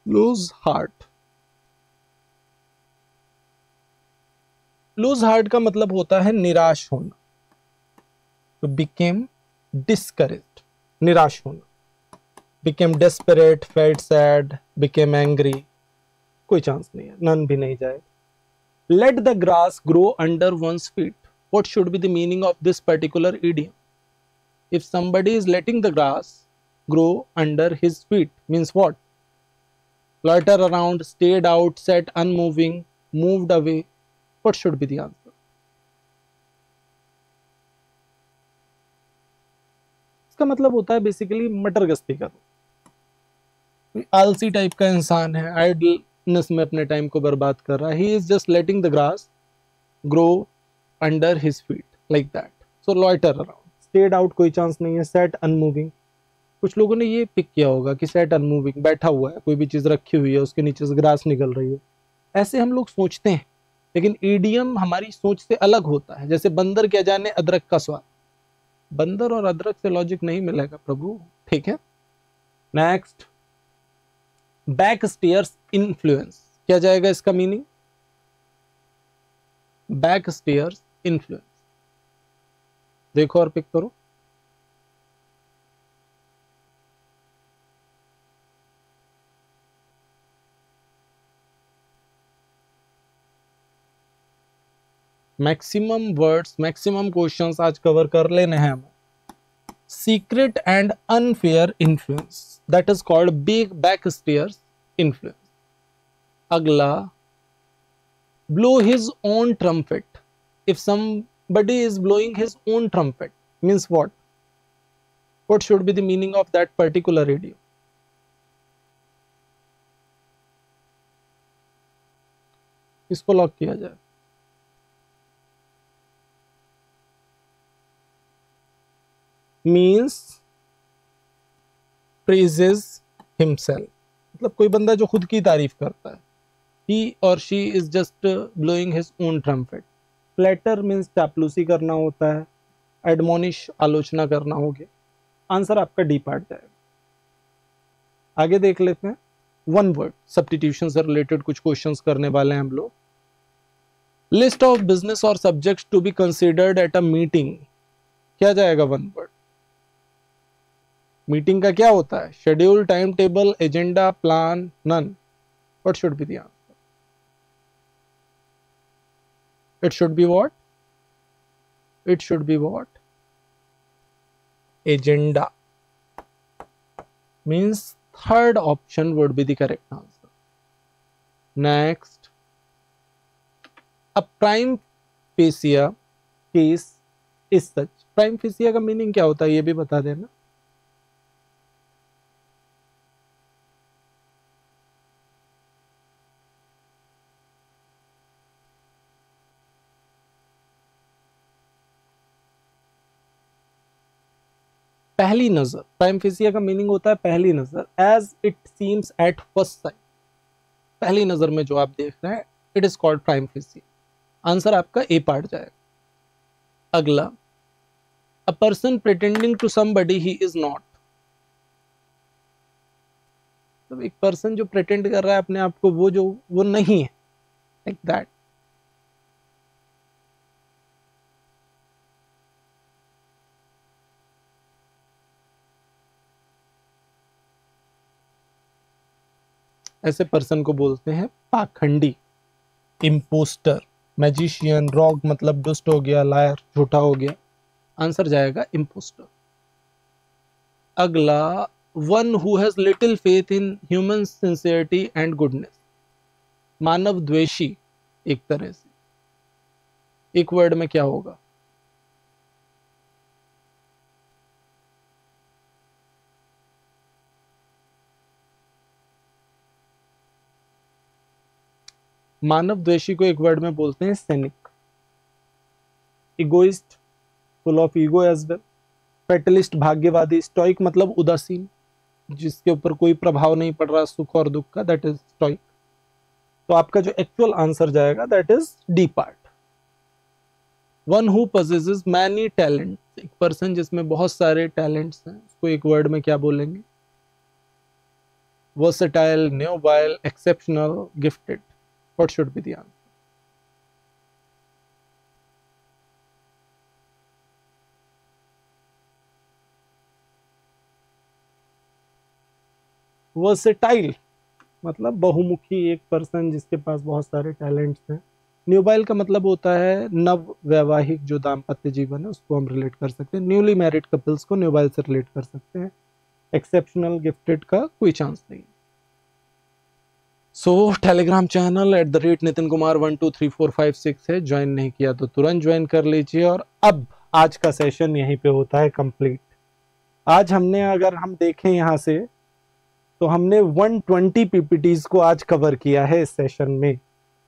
Lose heart, lose heart का मतलब होता है निराश होना। तो बिकेम डिस्करेज्ड, निराश होना। Became desperate, felt sad, became angry, कोई चांस नहीं है, नन भी नहीं जाएगा। Let the grass grow under one's feet. What should be the meaning of this particular idiom? If somebody is letting the grass grow under his feet means what? Loiter around, stayed out, sat unmoving, moved away. What should be the answer? इसका मतलब होता है बेसिकली मटर गश्ती करना। आलसी टाइप का इंसान है, आइडलनेस में अपने टाइम को बर्बाद कर रहा है। He is just letting the grass grow under his feet, like that. So loiter around, stayed out कोई चांस नहीं है, सेट अनमूविंग। कुछ लोगों ने ये पिक किया होगा कि सेट अनमूविंग, बैठा हुआ है, कोई भी चीज रखी हुई है उसके नीचे से ग्रास निकल रही है, ऐसे हम लोग सोचते हैं। लेकिन ईडियम हमारी सोच से अलग होता है। जैसे बंदर क्या जाने अदरक का स्वाद, बंदर और अदरक से लॉजिक नहीं मिलेगा प्रभु, ठीक है। Next, back stairs influence. क्या जाएगा इसका मीनिंग? बैक स्टेयर्स इन्फ्लुएंस, देखो और पिक करो। मैक्सिमम वर्ड्स, मैक्सिमम क्वेश्चंस आज कवर कर लेने हैं हमें। Secret and unfair influence, that is called big back stairs influence. अगला, blow his own trumpet. If somebody is blowing his own trumpet means what? What should be the meaning of that particular idiom? इसको लॉक किया जाए। मीन्स प्रेजेस हिमसेल्फ, मतलब कोई बंदा जो खुद की तारीफ करता है। he or she is just blowing his own trumpet. Flatter means चापलूसी करना होता है, admonish आलोचना करना हो गया। आंसर आपका डी पार्ट जाएगा। आगे देख लेते हैं, वन वर्ड सब्स्टिट्यूशन से रिलेटेड कुछ क्वेश्चंस करने वाले हैं हम लोग। लिस्ट ऑफ बिजनेस और subjects to be considered at a meeting, क्या जाएगा वन वर्ड? मीटिंग का क्या होता है? Schedule, time table, agenda, plan, none. What should be the answer? It should be what? It should be what? Agenda. Means third option would be the correct answer. Next. A prime facie case is such. Prime facie का मीनिंग क्या होता है ये भी बता देना। पहली नजर, प्राइम फेसिया का मीनिंग होता है पहली नजर, as it seems at first sight. पहली नजर में जो आप देख रहे हैं, it is called prima facie. Answer आपका ए पार्ट जाएगा। अगला, a person pretending to somebody he is not. तो एक पर्सन जो प्रिटेंड कर रहा है अपने आप को, वो नहीं है, लाइक दैट। ऐसे पर्सन को बोलते हैं पाखंडी, इम्पोस्टर, मैजिशियन। रॉग मतलब दुष्ट हो गया, लायर झूठा हो गया। आंसर जाएगा इम्पोस्टर। अगला, one who has little faith in human sincerity and goodness. मानव द्वेषी एक तरह से, एक वर्ड में क्या होगा? मानव द्वेषी को एक वर्ड में बोलते हैं सैनिक। Egoist, full of ego as well. Fatalist, भाग्यवादी। स्टोइक मतलब उदासीन, जिसके ऊपर कोई प्रभाव नहीं पड़ रहा सुख और दुख का, दैट इज स्टोइक। तो आपका जो एक्चुअल आंसर जाएगा that is D part. One who possesses many talent, एक पर्सन जिसमें बहुत सारे टैलेंट्स हैं, उसको एक वर्ड में क्या बोलेंगे? Versatile, noble, exceptional, gifted. What should be the answer? Versatile मतलब बहुमुखी, एक पर्सन जिसके पास बहुत सारे टैलेंट्स हैं। न्यूबाइल का मतलब होता है नव वैवाहिक जो दाम्पत्य जीवन है उसको हम रिलेट कर सकते हैं। न्यूली मैरिड कपल्स को न्यूबाइल से रिलेट कर सकते हैं। एक्सेप्शनल, गिफ्टेड का कोई चांस नहीं। सो टेलीग्राम चैनल @नितिन कुमार 123456 है, ज्वाइन नहीं किया तो तुरंत ज्वाइन कर लीजिए। और अब आज का सेशन यहीं पे होता है कंप्लीट। आज हमने, अगर हम देखें यहाँ से, तो हमने 120 पीपीटीज को आज कवर किया है इस सेशन में।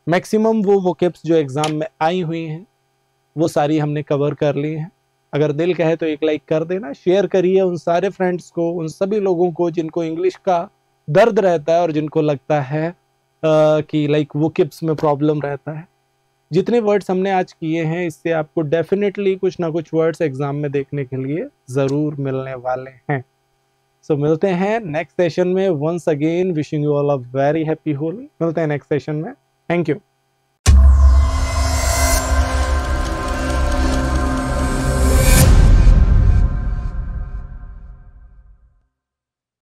मैक्सिमम वो वोकेब्स जो एग्जाम में आई हुई हैं वो सारी हमने कवर कर ली हैं। अगर दिल कहे तो एक लाइक कर देना, शेयर करिए उन सारे फ्रेंड्स को, उन सभी लोगों को जिनको इंग्लिश का दर्द रहता है और जिनको लगता है कि लाइक वोकेब्स में प्रॉब्लम रहता है। जितने वर्ड्स हमने आज किए हैं इससे आपको डेफिनेटली कुछ ना कुछ वर्ड्स एग्जाम में देखने के लिए जरूर मिलने वाले हैं। सो मिलते हैं नेक्स्ट सेशन में। Once again wishing you all a very happy Holi. मिलते हैं नेक्स्ट सेशन में। Thank you.